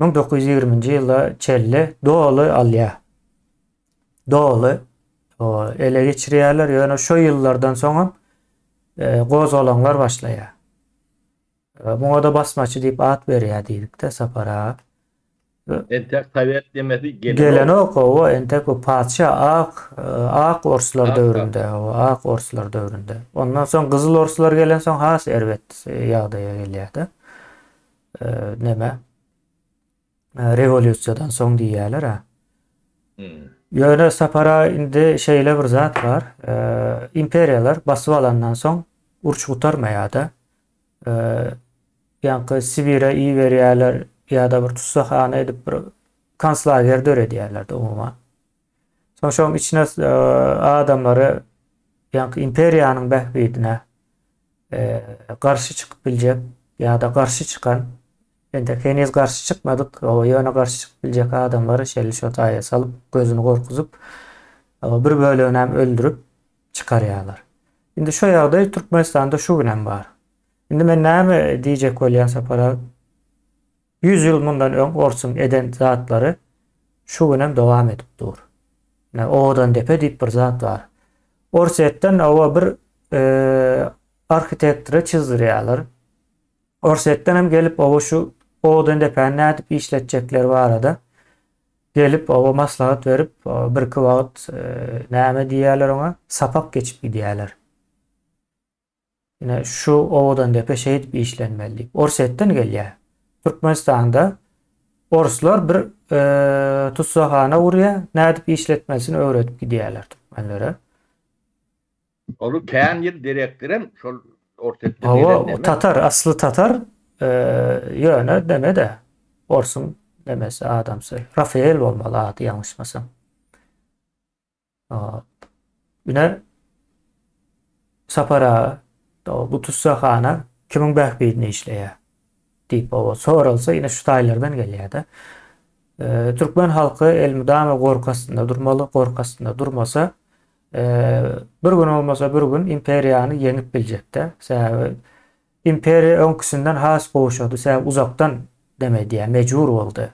1920-nji ýylda çelli Doğalı alýa. Doğalı o ele geçirýärler. Ýöne şo ýyllardan soňam gozgalanlar başlaýar. Buňa da basmaçy diýip at berýär diýdik-de Sapara. Entek Sovet demesi Gelen o entek o padşa ak Orslar Ak, döwründe, o ak Orslar döwründe. Ondan soň Gyzyl Orslar gelen soň has erwet ýagdaýa gelýärdi. Neme? Revolýusiýadan soň diýýärler ha. Ýöne Sapara indi şeýle bir zat var. Imperiýalar basyp alandan soň urç gutarmaýardy. Ýa-ni Sibirä iý berýärler ýa-da bir tutsakhana edip bir konslager döredýärler umuma. Soňşoň içine adamlary ýa-ni imperiýanyň bähbidine garşy çykyp biljek ýa-da garşy çykan ende heniz garşy çykmadyk, o ýöne garşy çykyp biljek adamlary şeýle şotaýa salyp gözüni gorkuzyp bir bölegini öldürüp çykarýarlar. Indi şo ýagdaý Türkmenistanda şu günem bar. Indi men näme diýjek bolýan Sapara 100 ýyl mundan öň orsun eden zatlary şu günem dowam edip dur. Odan depe diýip bir zat bar. Orsetden owa bir arhitektura çizdirýärler. Orsetden hem gelip owa şu odan depe nädip işletjekler barada gelip owa maslahat berip bir-iki wagt näme diýerler oňa sapak geçip gidýärler. Ine şu owadan depe şeýit bir işlenmeli. Orsetden gelýär. Türkmenistanda Orslar bir tutsakana urýar, nädip işletmesini öwretip gidýärler türkmenlere. Onu kän ýyl direktirem şol ortatda O Tatar, asly Tatar ýöne demede. Orsun demesi adamsy. Rafael bolmaly adı ýalňyşmasam. Ine Sapara bu tutsakana kimin bähbidine işleýär diýip o soralsa ýine şu taýlardan gelýär-de. Türkmen halky elmydama gorkasynda durmaly, gorkasynda durmasa bir gün olmasa bir gün imperiýany ýeňip biljek-de. Sebäbi imperiýa öňküsinden has gowuşady, sebäbi uzakdan demedi, mejbur boldy.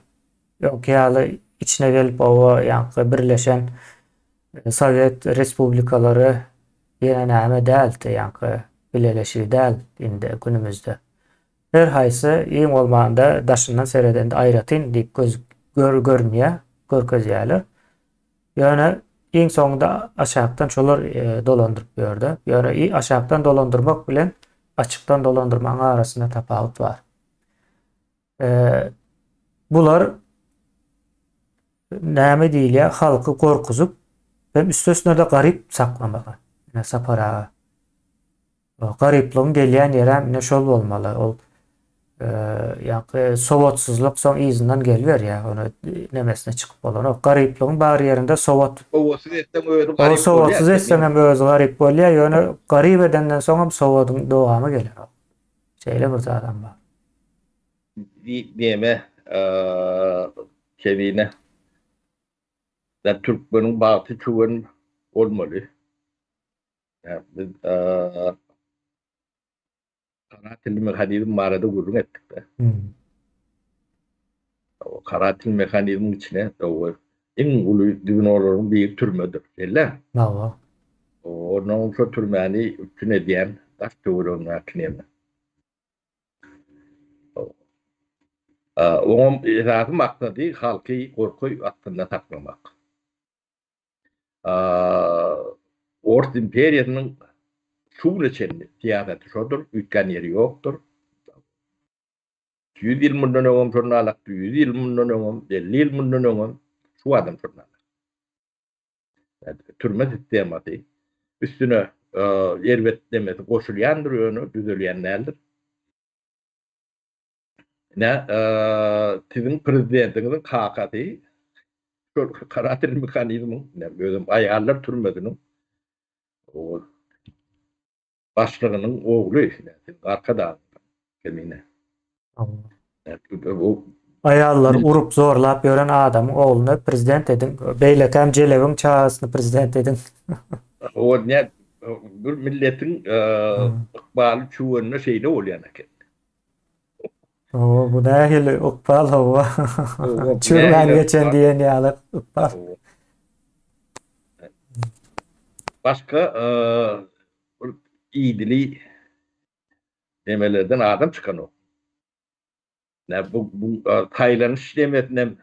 Ýa-da içine gelip owa ýa-ni birleşen Sovet respublikalary ýene näme däldi, ýa-ni bileleşigi däl indi günümizde. Her haýsy iň bolmaganda daşyndan seredende aýratyn diýip görünýär, görkezýärler. Ýöne iň soňunda aşagdan şolar dolandyryp berdi. Ýöne aşagdan dolandyrmak bilen açykdan dolandyrmaň arasynda tapawut bar. Bular näme diýilýär, halky gorkuzyp hem üstesine de garyp saklamagy. Ine Sapara garyplygyň gelýän ýerem ine şol bolmaly. Ol ýa-ni sowatsyzlyk soň izinden gelber ýa, onu nemesine çykyp bolan. O garyplygyň bar ýerinde Owasyz etden öýrü garyp. Sowatsız etsen hem özü garyp bolýar, ýöne garyp edenden soň hem sowadyň dowamy geler. Şeýle bir adam bar. Diýme kebine da Türkmeniň bagty çuwun bolmaly. Biz kara tilli mekanizm barada gurrun etdik de. O kara til mekanizmin içine o en ulu dünolaryň bir türmedir. Elle. Nawa. Onun şu türmeni üçüne diýen taş töwrüň atynemy. Oňam esasy maksady halky gorky atynda saklamak. Ors imperiýasynyň şuwleçenli tiýatraty şodur, ütgän ýeri ýokdur. 100 ýyl mundan öňem jurnalak, 100 ýyl mundan öňem, 50 ýyl mundan öňem şu adam jurnalak. Türme sistematy üstüne erwet demesi goşulýandyr, ýöne düzelýän nädir? Sizin prezidentiňiziň kakaty şu kara til mekanizmiň özüm aýarlar türmediniň o başlygynyň ogly arkadan kemine. O Ayallar urup zorlap gören adamın oğlunu prezident edin. Beýlekem Jelewin çağısını prezident edin. O ne bir milletin ykbaly çuwanyna şeýle bolýan eken. O bu nähili ukbal hawa. O Çürmen geçen diýen ýaly ukbal. Başka bir iýdili demelerden adam çıkan o. Ne bu taýlanyş demetinden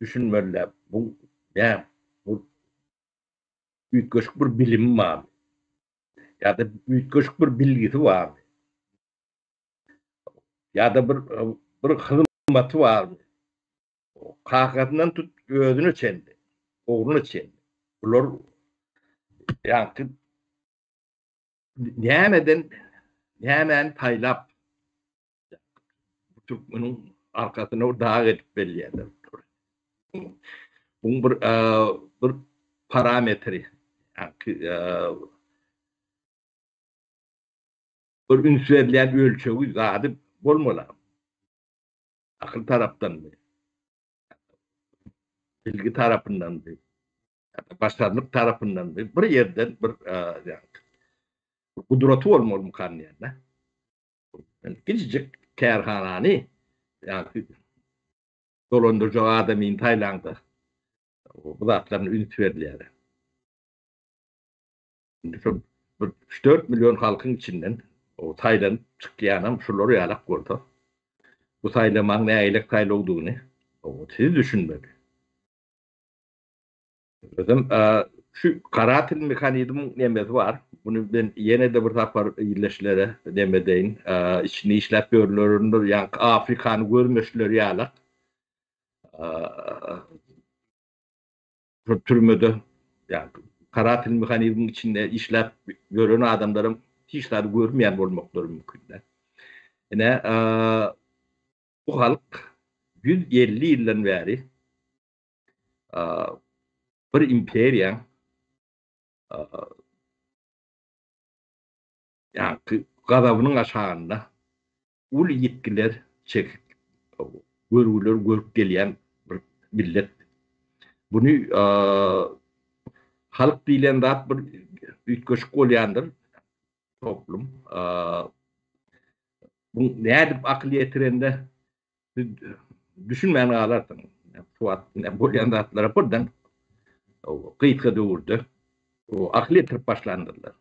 düşünmeliler. Bu ya bu büyük bir bilim var. Ya da büyük bir bilgisi var. Ya da bir hizmeti var. Kakatından tut özünü çendi. Oğlunu çendi. Bunlar yani hemen taylap Türkmenin arkasına dağa edip belliyedir. Bunun bir parametri. Yani bir ünsüzleyen ölçeği zaten bolmalı. Akıl taraftan mı? Bilgi tarafından mı? Başarılık tarafından mı? Bir yerden yani, kudreti olmalı mı kaniyana? Yani küçücük kerhanani yani dolandırıcı adamın Tayland'da bu zatların ünit verdiler. 3-4 milyon halkın içinden o Tayland çıkıyanam şuları yalak kurdu. Bu saylamanın ne aylak sayla olduğunu o siz düşünmeli. Şu karantin mekanizmin nemesi var. Bunu ben yine de bir tapar iyileşlere demedeyin. İçini işlep görülüründür. Yani Afrikan'ı görmüşler yalak. Türmede yani karantin mekanizmin içinde işlep gören adamların hiç tabi görmeyen olmakları mümkün. Yine bu halk 150 yıldan beri bir imperya yani gadabının aşağında ul yetkiler çekip görüp gelen bir millet. Bunu halk diyen dat bir ütköşük olyandır toplum. Bu ne edip akıl yetirende düşünmeyen ağlardan. Fuat ne bolyan datlara buradan kıyıtka doğurdu. O akıl yetirip başlandırdılar.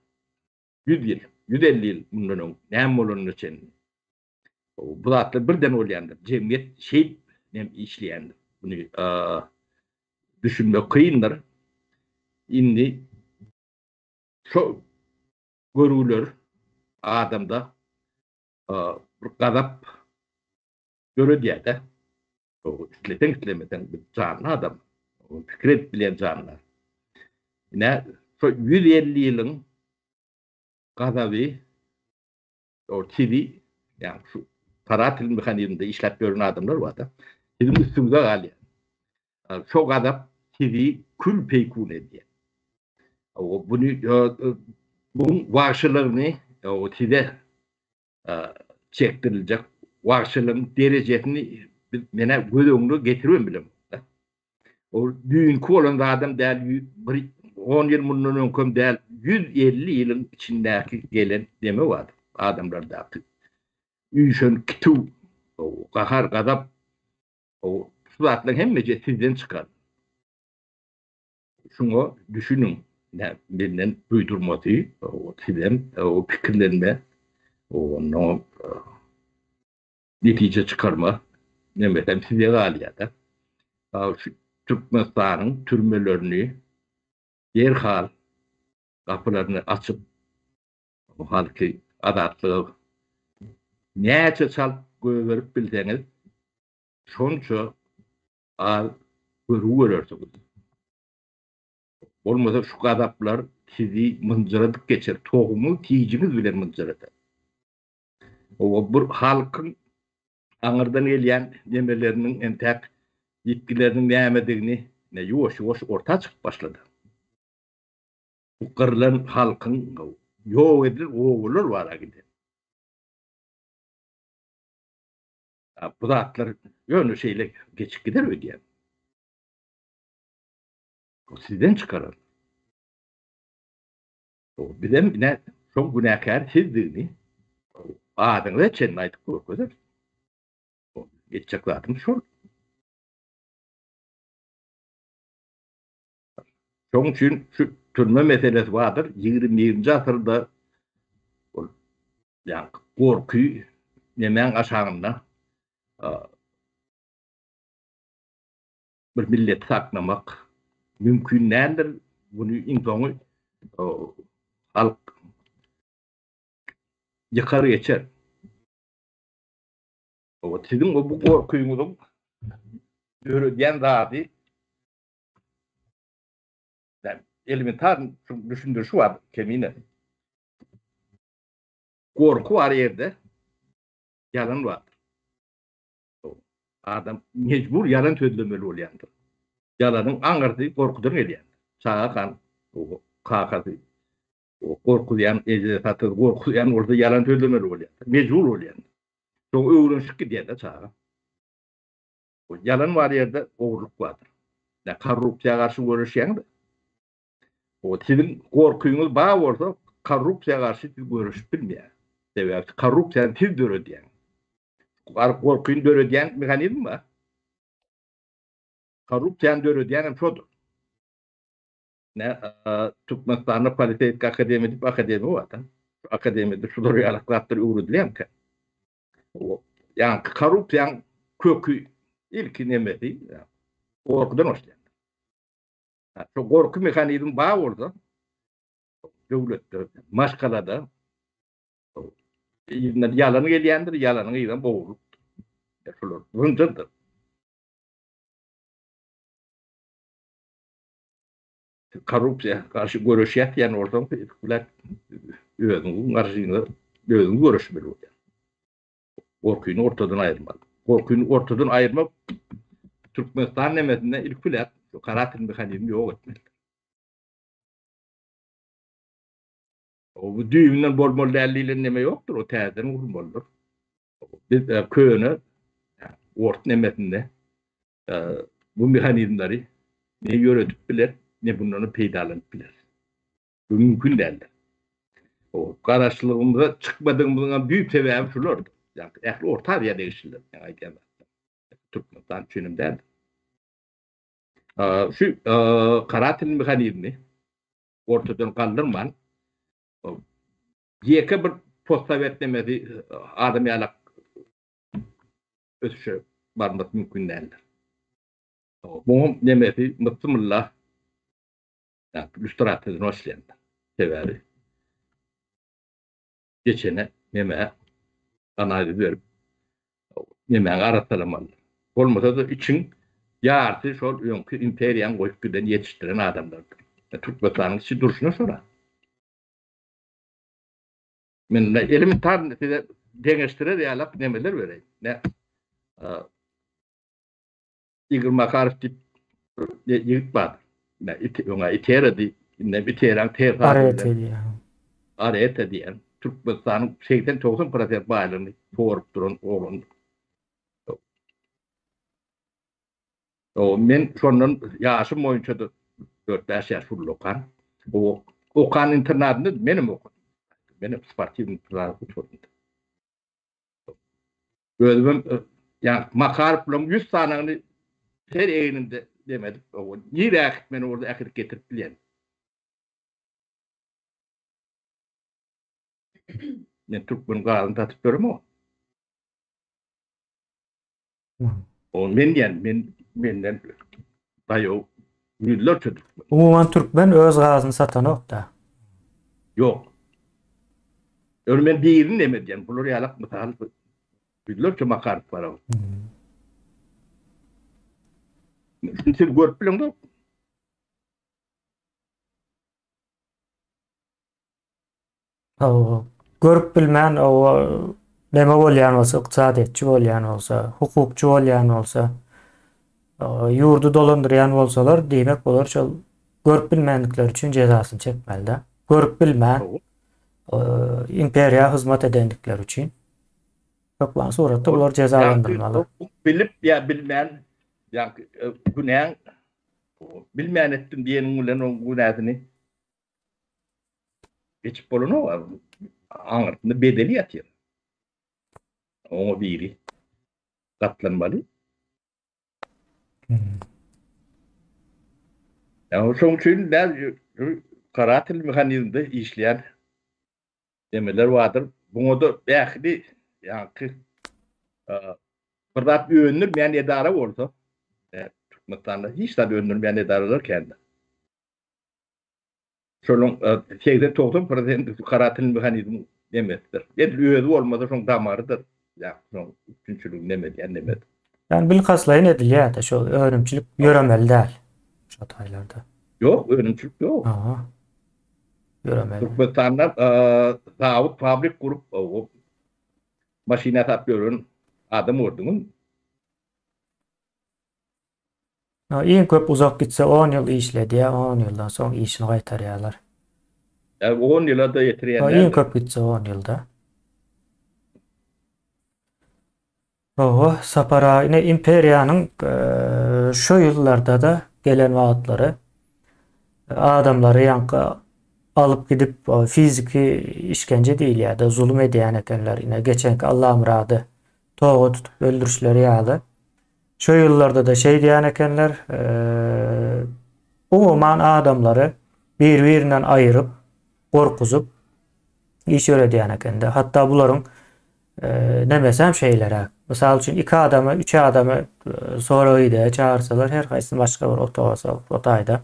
100 yıl, 150 yıl bunların ne olunun için. Bu zatlar birden olyandır. Cemiyet işleyendir. Bunu düşünme kıyındır. Şimdi çok görülür adamda bir gadap görü diye de işlemeden bir canlı adam. Fikret bilen canlılar. Yine 150 yılın gadabı o TV yani şu karantin mekanizminde işlep gören adamlar var da bizim üstümüze galiba. Çok adam TV kül peykun ediyor. Bunun varşılarını o TV'de çektirilecek varşılığın derecesini bana gözümlü getiriyorum bile. O düğünkü olan adam değil 10 yıl bundan önce değil 150 yılın içindeki gelen deme vardı adamlar da. Üyüşün kitu o kahar gadap o suatlan hemmece sizden çıkar. Şunu düşünün ne benden duydurması o sizden o fikirlenme o no netice çıkarma ne mesela size galiyada şu Türkmenistan'ın türmelerini derhal kapılarını açıp o halkı adatlı neyse çal görüp bilseniz şonca al görürsünüz. Olmasa şu adaplar sizi mınzıradık geçer. Tohumu tiyiciniz bile mınzıradı. O bir halkın anırdan gelen demelerinin entek yetkilerinin neyemediğini ne yavaş yavaş ortaya çıkıp başladı. Bu kırılan halkın yok edilir, oğulur var gider. Bu zatlar yönü şeyle geçip gider ödeyen. O sizden çıkarır. O bir ne çok günahkar sizdiğini adını çenini aytıp korkudur. O geçecek zatım şu. Şoň üçin şu türme meselesi vardır. 20-nji asyrda ýa gorky nemäň aşagynda bir millet saklamak mümkün nädir? Bunu insany halk ýakar geçer. O sizin bu gorkuýuňyzyň öýrediýän zady elementar düşündürüşi var kemine. Gorku var yerde yalan var. Adam mecbur yalan sözlemeli bolýandyr. Yalanyň aňyrdy gorkudan gelýär. Sağa kan o kakasy o gorkuyan eze satır gorkuyan orada yalan sözlemeli bolýar. Mecbur bolýar. Şoň öwrenşik gidýär de sağa. O yalan var yerde oğurluk vardır. Ne korrupsiýa garşy görüşýär. O sizin gorkuýuňyz baý bolsa korrupsiýa garşy siz görüşüp bilmeýär. Sebäbi korrupsiýa siz döredýän. Gorkuýun döredýän mehanizm bar. Korrupsiýany döredýän şodur. Ne Türkmenistan'da Politik Akademi var da. Akademide şular ýalaklatdyr öwredilýär. O ýa korrupsiýaň kökü ilki nemedi? Gorkudan başlaýar. Şu gorku mehanizmi baý bolsa döwletde, maşgalada yalan gelýändir, yalanyň ýylan boğulup. Şular bundadır. Korrupsiýa garşy görüşýär, ýani orada bular özüň garşyny özüň görüşmeli bolýar. Gorkuýuny ortadan aýyrmak. Gorkuýuny ortadan aýyrmak Türkmenistan nemesinde ilk bilen karatyn mehanizmi ýok etmeli. O bu düýümden bolmaly dälili neme ýokdur, o täzeden urulmalydyr. Biz köýüne ort nemesinde bu mehanizmleri ne ýöretip biler, ne bunları peýdalanyp biler. Bu mümkün däldir. O garaşlygymyza çykmadygymyzyň büyük sebäbi şulardyr. Yani ähli orta ýerde ýaşaýar. Yani aýdýan Türkmenistan çünümden. Şu karatyn mehanizmi ortadan kaldırman ýeke bir postsovet demedi adam ýalak ösüşe barmak mümkün däldir. Bu nemesi mutmullah illüstratyny başlaýar. Sebäbi geçene neme analiz berip neme aratalamaly. Bolmasa da için ýarty şol öňkü imperiýany goýup giden ýetişdiren adamlardyr. Türkmenistanyň şu duruşuna şora. Men elementar size deňeşdirer ýalap nemeler bereyim. Ne Igor Makarov tip ýigit bar. Ne öňe iterdi, ne biteran terfa. Areta diýen Türkmenistanyň 80-90% baýlygyny torup duran oğlun. O men şondan ýaşym boýunça da 4-5 ýaş ulokan. O okan internatynda menim okudum. Menim sportiw internatynda okudum. Özüm ýa Makarov bilen 100 sanagyny her eýninde demedik. O nirä meni orada ähir getirip bilýän. Men Türkmen galyny tatyp görmem. O men ýa menden daýo ýyllar çödük. Umuman Türkmen öz gazyny satanok da. Ýok. Örmen birini demedýän. Bular ýalak mysal ýyllar çö Makarov bar. Siz görüp bileňdi. Görüp bilmän o neme bolýan bolsa, ykdysadetçi bolýan bolsa, hukukçy bolýan bolsa, ýurdu dolandyrýan bolsalar, diýmek bolar şol görüp bilmänlikleri üçin jezasyny çekmeli de. Görüp bilmän imperiýa hyzmat edendikleri üçin Köklen suratda bular cezalandyrmaly. Bilip ya bilmeyen ya günahın bilmeyen ettim diyenin ulan o günahını geçip bolunu var. Anırtında bedeli yatıyor. Ona biri katlanmalı. Yani son için de karar mekanizminde işleyen demeler vardır. Bunu da belki yani fırsat yönünür idare oldu. Türkmenistan'da hiç de öndürmeyen idareler kendi. Şolun 80-90% karar mekanizmi demektir. Üyede olmadı son damarıdır. Ya son üçüncülük demedi. Yani bilhaslayın edilýär-de şo öňümçilik ýöremeli däl şo taýlarda. Yok, öğrençlik yok. Aha. Ýöremeli. Türkmenistan'da zavut fabrik kurup o maşine tapýörün adam ordunun Iň köp uzak gitse 10 ýyl işledi, 10 ýyldan soň işini gaýtarýarlar. 10 yıla da Iň yetirenler. köp gitse 10 ýylda. Sapara ine imperiýanyň şo ýyllarda da gelen wagtlary adamlary ýanky alıp gidip fiziki işkence diýil ýa-da zulüm edýän ekenler. Ine geçenki Allah murady toga tutup öldürüşleri ýaly. Şo ýyllarda da şey diýän ekenler, umuman adamlary bir-birinden aýyryp, gorkuzup iş öredýän ekende. Hatta bularyň nemesem şeylere. Mysal üçin 2 adamy, 3 adamy soraýdy, çağırsalar her haýsy başga bir otaýda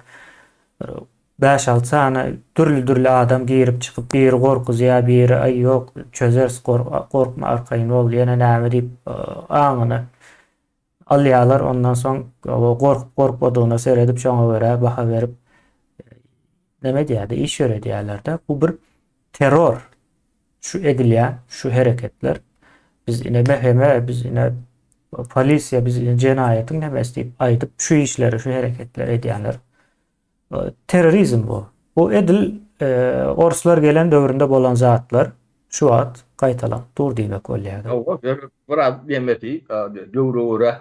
5-6 sany türlü adam girip çykyp bir gorkuzýa, bir ay ýok çözers gorkma arkaýyn bol ýene näme diýip aňyny alýarlar. Ondan soň gorkmadygyna seredip şoňa görä baha berip neme diýýärdi, iş öredýärler-de. Bu bir terror. Şu edilýän, şu hereketler biz ine meheme, biz ine polisiýa, biz ine jenaýatyň nämesi diýip aýdyp şu işleri, şu hereketler edýänler. Terrorizm bu. Bu edil Orslar gelen döwründe bolan zatlar şu wagt gaýtalan dur diýmek bolýar. O biraz demeti döwre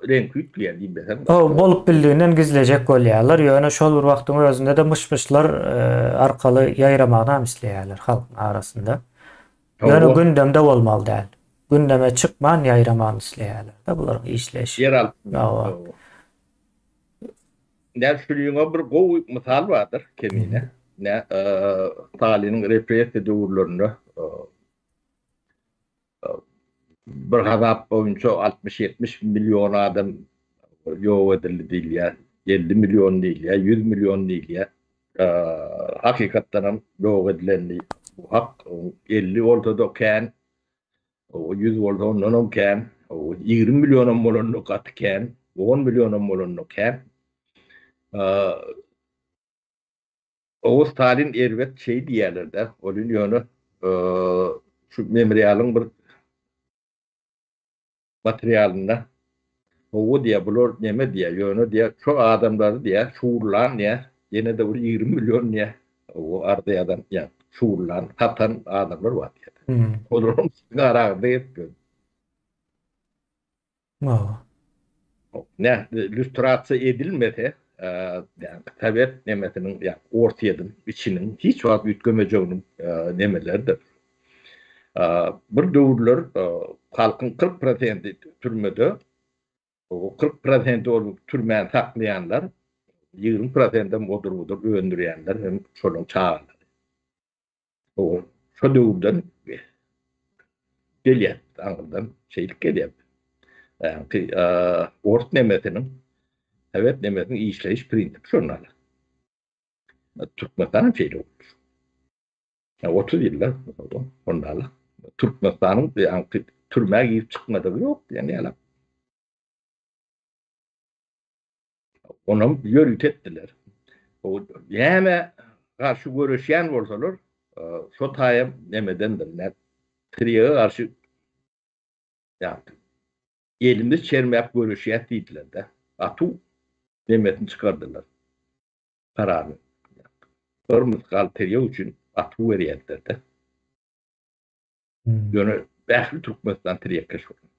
renk ýitleýän diýmesem. Bolup bildiğinden gizlejek bolýarlar. Ýöne şol bir wagtyň özünde de mışmışlar arkaly ýaýramagdan misleýärler halkyň arasynda. Ýöne gündemde bolmaly däl. Gündeme çykman ýaýramagy misleýärler. Da bularyň işleşi. Yer altında. Näşürüňe bir gowy mysal bardyr kemine. Stalin'in represiýa döwürlerinde bir gazap boýunça 60-70 milyon adam ýok edildi diýilýär. 50 milyon diýilýär, 100 milyon diýilýär. Hakykatdan ýok edilendi. Bu hak 50 bolsa-da kän, 100 bolsa ondan kän, 20 milyon bolanok kän, 10 milyon bolanok kän. O Stalin elbet şey diýerler-de, olun ýöne şu memorialyň bir materialynda o diýe bular neme diýe ýöne diýe şu adamlary diýe şuurlan diýe ýene de bir 20 milyon diýe o ardaýadan ýa şuurlan hatan adamlar bar diýe. Olaryň garagynda ýetdi. Ne illüstrasiýa edilmese tabiat nemetinin ya ortaýadyn içinin hiç wagt ütgemejeginiň nemelerdir. Bir döwürler halkyň 40% türmede, o 40% olup türmän saklayanlar 20% modur öldürýänler hem şolaň çağırlar. O şu döwürden gelýär, aňydan şeylik gelýär. Ort nemetinin evet nemetinin işleyiş prensip şunlar. Türkmenistan'ın şeyli olmuş. 30 yıllar onlarla. Türkmenistan'ın türmeye girip çıkmadığı yok. Yani yalan. Onu yürüt ettiler. Yeme karşı görüşen olsalar şu tayım nemedendir. Ne triye karşı yaptı. Elinde çermeyip görüşen değildiler de. Atu nemetini çıkardılar. Kararını. Örmüz kal triye için atu veriyetler de. Yani Bähli Türkmenistan tiriyekkeş bolun.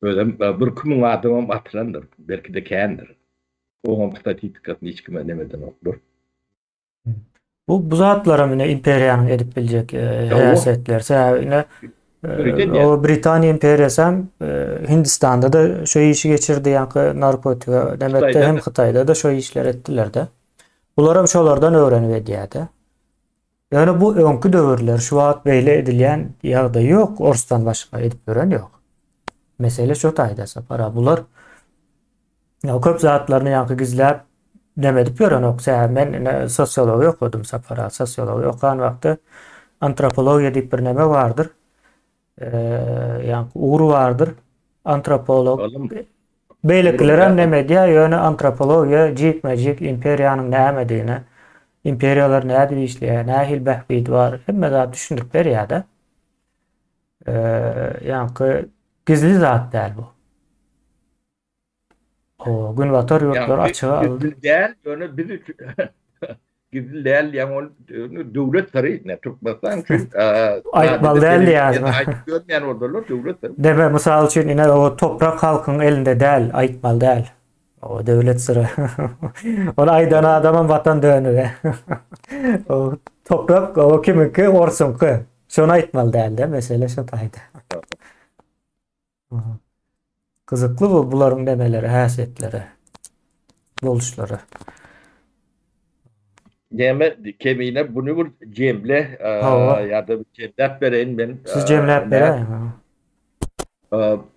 Özüm bir kimin adamam atılandır. Belki de kändir. Oňam statistikasyny hiç kime nemeden okdur. Bu zatlara mine imperiýanyň edip biljek O häsiýetler. Sebäbine birden ýa. o Britaniýa imperiýasy hem Hindistanda da şo işi geçirdi ýa-ni narkotik demekde hem Hytaýda da şo işler etdiler-de. Bulara şolardan öwrenip edýärdi. Yani bu öňkü döwürler şu wagt beýle edilýän ýagdaý ýok, Orsdan başga edip gören ýok. Mesele şo taýda sapara bular ya köp zatlaryny ýa-ni gizläp demedip gören oksa men sosiology okudum sapara sosiology okan wagty antropologiýa diýip bir neme bardyr. Yani uğru vardır. Antropolog. Oğlum, Beýleklerem neme diýär? Ýöne antropologiýa jikmejik imperiýanyň näme imperiýalar näde işleýär, nähil behbid bar, hemme zat düşündik berýär-de. Yani gizli zat däl bu. O gün watar ýurtlar açyga aldy. Gizli däl, ýöne biz gizli däl ýa-ni döwlet taryhyna Türkmenistan üçin Aýtmal däl ýazma. Aýtyp görmeýän ordalar döwlet tarý. Deme mysal üçin ine o toprak halkyň elinde däl, aýtmal däl. O devlet sıra. Ona aýdan adamam vatan dönüge. O toprak o kiminki orsunky. Şonu aýtmal däl-de, mesele şo taýda. Kızıklı bu buların demeleri, häsiýetleri, boluşlary. Deme kemine bunu bir jemle ýa-da bir çedat bereň men. Siz jemläp bereň.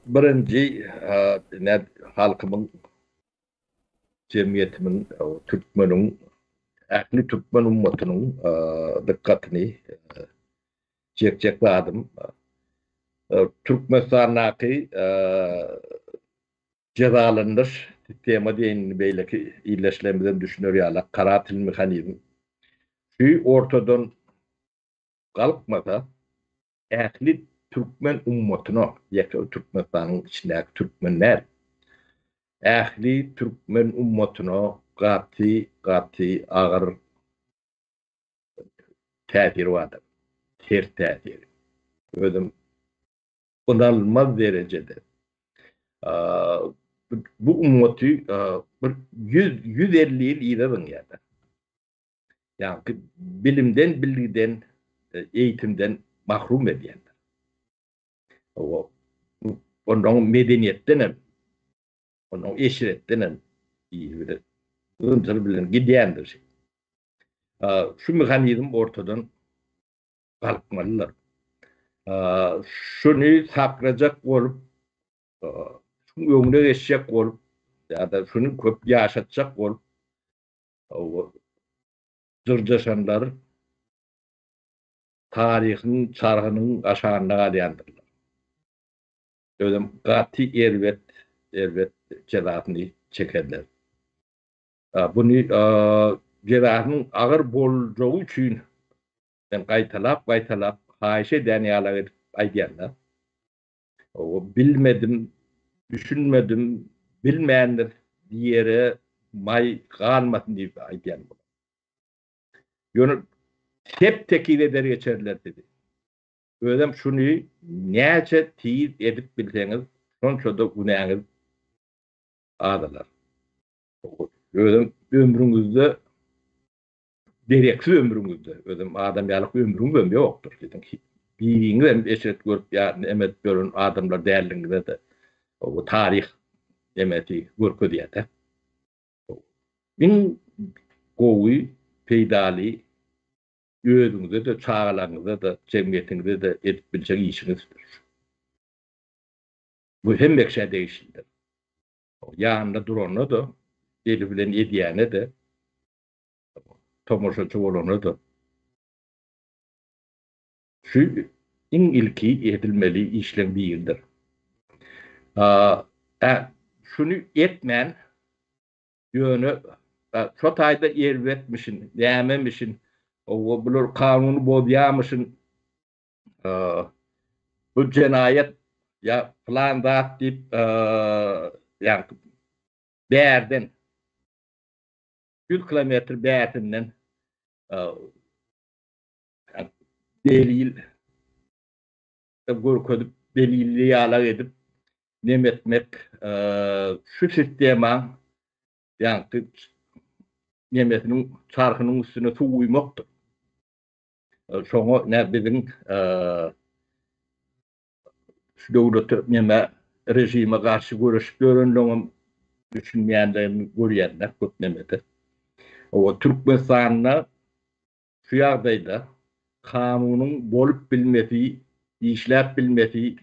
Birinji halkymyň jemgyýetimin türkmeniň ähli türkmen ummatynyň dikkatyny çekjek badym. Türkmenistanaky cezalandyr tema diýen beýleki illeşlemeden düşünür ýa-la kara til mehanizm. Şu ortadan galpmasa ähli türkmen ummatyna ýa-da Türkmenistanyň içindäki türkmenler ähli türkmen ummatyna gaty agyr täsir bardyr. Ters täsir. Özüm onalmaz derecede. Bu ummaty bir 150 ýyl ýylaryň ýa-da. Yani bilimden, bilgiden, eğitimden mahrum edýänler. Ondan medeniýetden, ondan eşiretden ýyly ünçür bilen gidýändir. Şu mehanizm ortadan galpmalylar. Şunu sakrajak bolup, şunu öňüne geçecek bolup, ýa-da şunu köp ýaşatjak bolup, jyrjaşanlar taryhyň çarhynyň aşagyna galýandyrlar. Özüm gaty elbet cezatyny çekerler. Bunu cezatynyň agyr boljagy üçin ben gaýtalap haýyş edýän ýalar edip aýdýarlar. Bilmedim, düşünmedim, bilmeýändir diýere may galmasyn diýip aýdýarlar. Ýöne hep tekil eder geçerler dedi. Özüm şunu näçe tiýip edip bilseňiz, şonça da günaňyz azalar. Özüm ömrüňizde gereksiz ömrüňizde özüm adam ýalyk ömrüm ýokdur dedim ki. Biriňi eşet görüp ýa emet görün adamlar däliňizde de o taryh emeti görkezýär. Min gowy peýdali özüňizde de çağalaryňyzda da jemgyýetiňizde de edip biljek işiňizdir. Bu hemme şey değişildir. Ýanynda durany da eli bilen edýäne de tomoşaçy bolany da şu iň ilki edilmeli işlem biridir. Şunu etmän ýöne şo taýda erwetmişin, nämemişin, bular kanuny bozýarmyşyn, bu jenaýet ya plan zat diýip ýa bärden 100 kilometr bärtinden delil görkezip belirli ýalar edip nemetmek şu sistema ýa-ni nemetiniň çarkynyň üstüne suw guýmakdyr. Şoňa näbiziň şu döwlete näme rejime garşy görüşip görenlerim düşünmeýänlerini görýänler köp nemede. O Türkmenistanyna şu ýagdaýda kanunyň bolup bilmesi, işläp bilmesi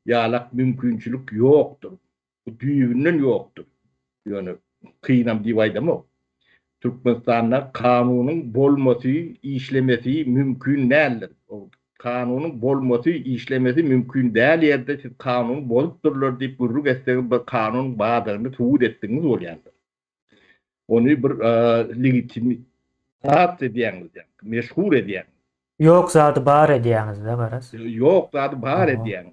ýalak mümkinçilik ýokdur. Bu düýünden ýokdur. Ýöne kynam diýip aýdamok. Türkmenistanyna kanunyň bolmasy, işlemesi mümkin däldir. O kanunyň bolmasy, işlemesi mümkin däl ýerde siz kanun bolupdurlar diýip gürrük etseňiz bu kanun badyryny tuğut etdiňiz bolýandyr. Ony bir legitimitat edýäňiz, meşhur edýäň. Yok zady bar edýäňiz-de garas. Ýok zady bar Aha. edýäň.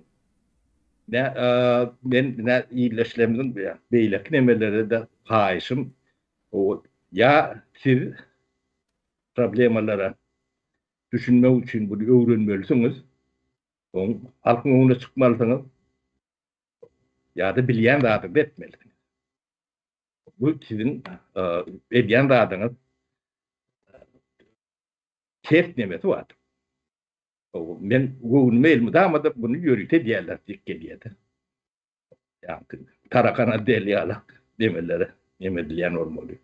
Men ýyleşlerimin beýleki nemelere de haýyşym o ya siz problemalara düşünmek üçin bunu öwrenmelisiniz. Oň halkyň öňüne çykmalysyňyz. Ýa-da bilýän zady etmelisiniz. Bu sizin edýän zadyňyz ters nemesi bardyr. Men göwnmeýilmi da bunu ýörüte diýerler dik gelýärdi. Ýa-ni tarakana delýala demelere nemedilýän bolmaly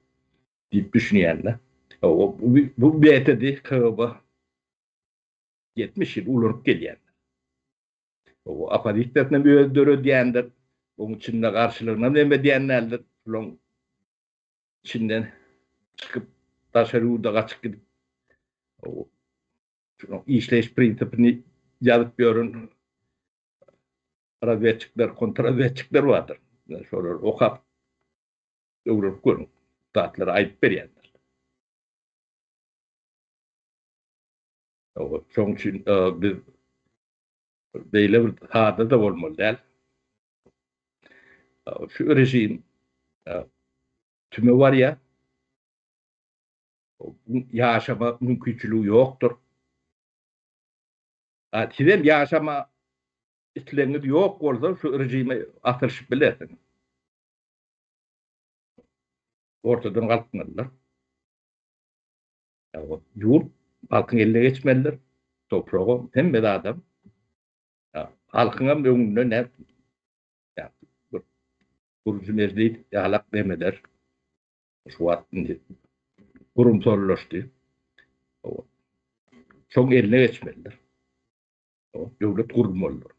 diýip düşünýänler. Bu betedi köba 70 ýyl ulanıp gelýänler. O apodiktatna böldürü diýendir. Oň içinde garşylygyna neme diýenlerdir. Şolaň içinden çykyp taşaruda gaçyp gidip işleş prinsipini ýazyp ýörün razvedçikler, kontrrazvedçikler bardyr. Şolar okap öwrülip görün. Datlary aýdyp berýärler. Şoň üçin biz beýle bir hada da bolmaly däl. Şu rejim tüme var ya, ýaşama mümkinçiligi ýokdur. Sizem ýaşama isleňiz ýok bolsa şu rejime atyrşyp bilersiň. Ortadan galpmalylar. Ýurt halkyň eline geçmelidir. Topragy hemme de adam. Halkyňa öňünde näp gurucu mezleyip ýalak demeder. Şu wagtynda gurumsorlaşdy. Çoň eline geçmelidir. Döwlet gurulmalydyr.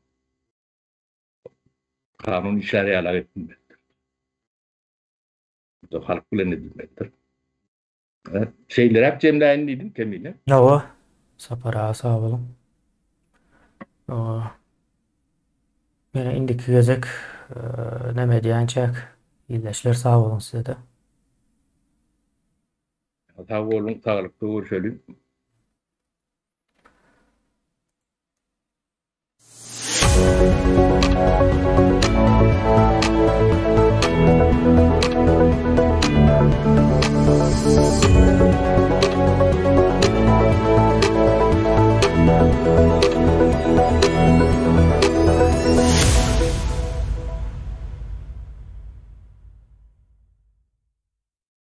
Kanun işleri ýalak etmelidir. Bu halk bilen edilmelidir. Şeyler hep cemläýän diýdim Kemile. Ýa, sapara sağ bolun. Mene indiki gezek neme diýänçäk. Ýyleşler sağ bolun size de. Sağ olun, sağlıklı görüşelim.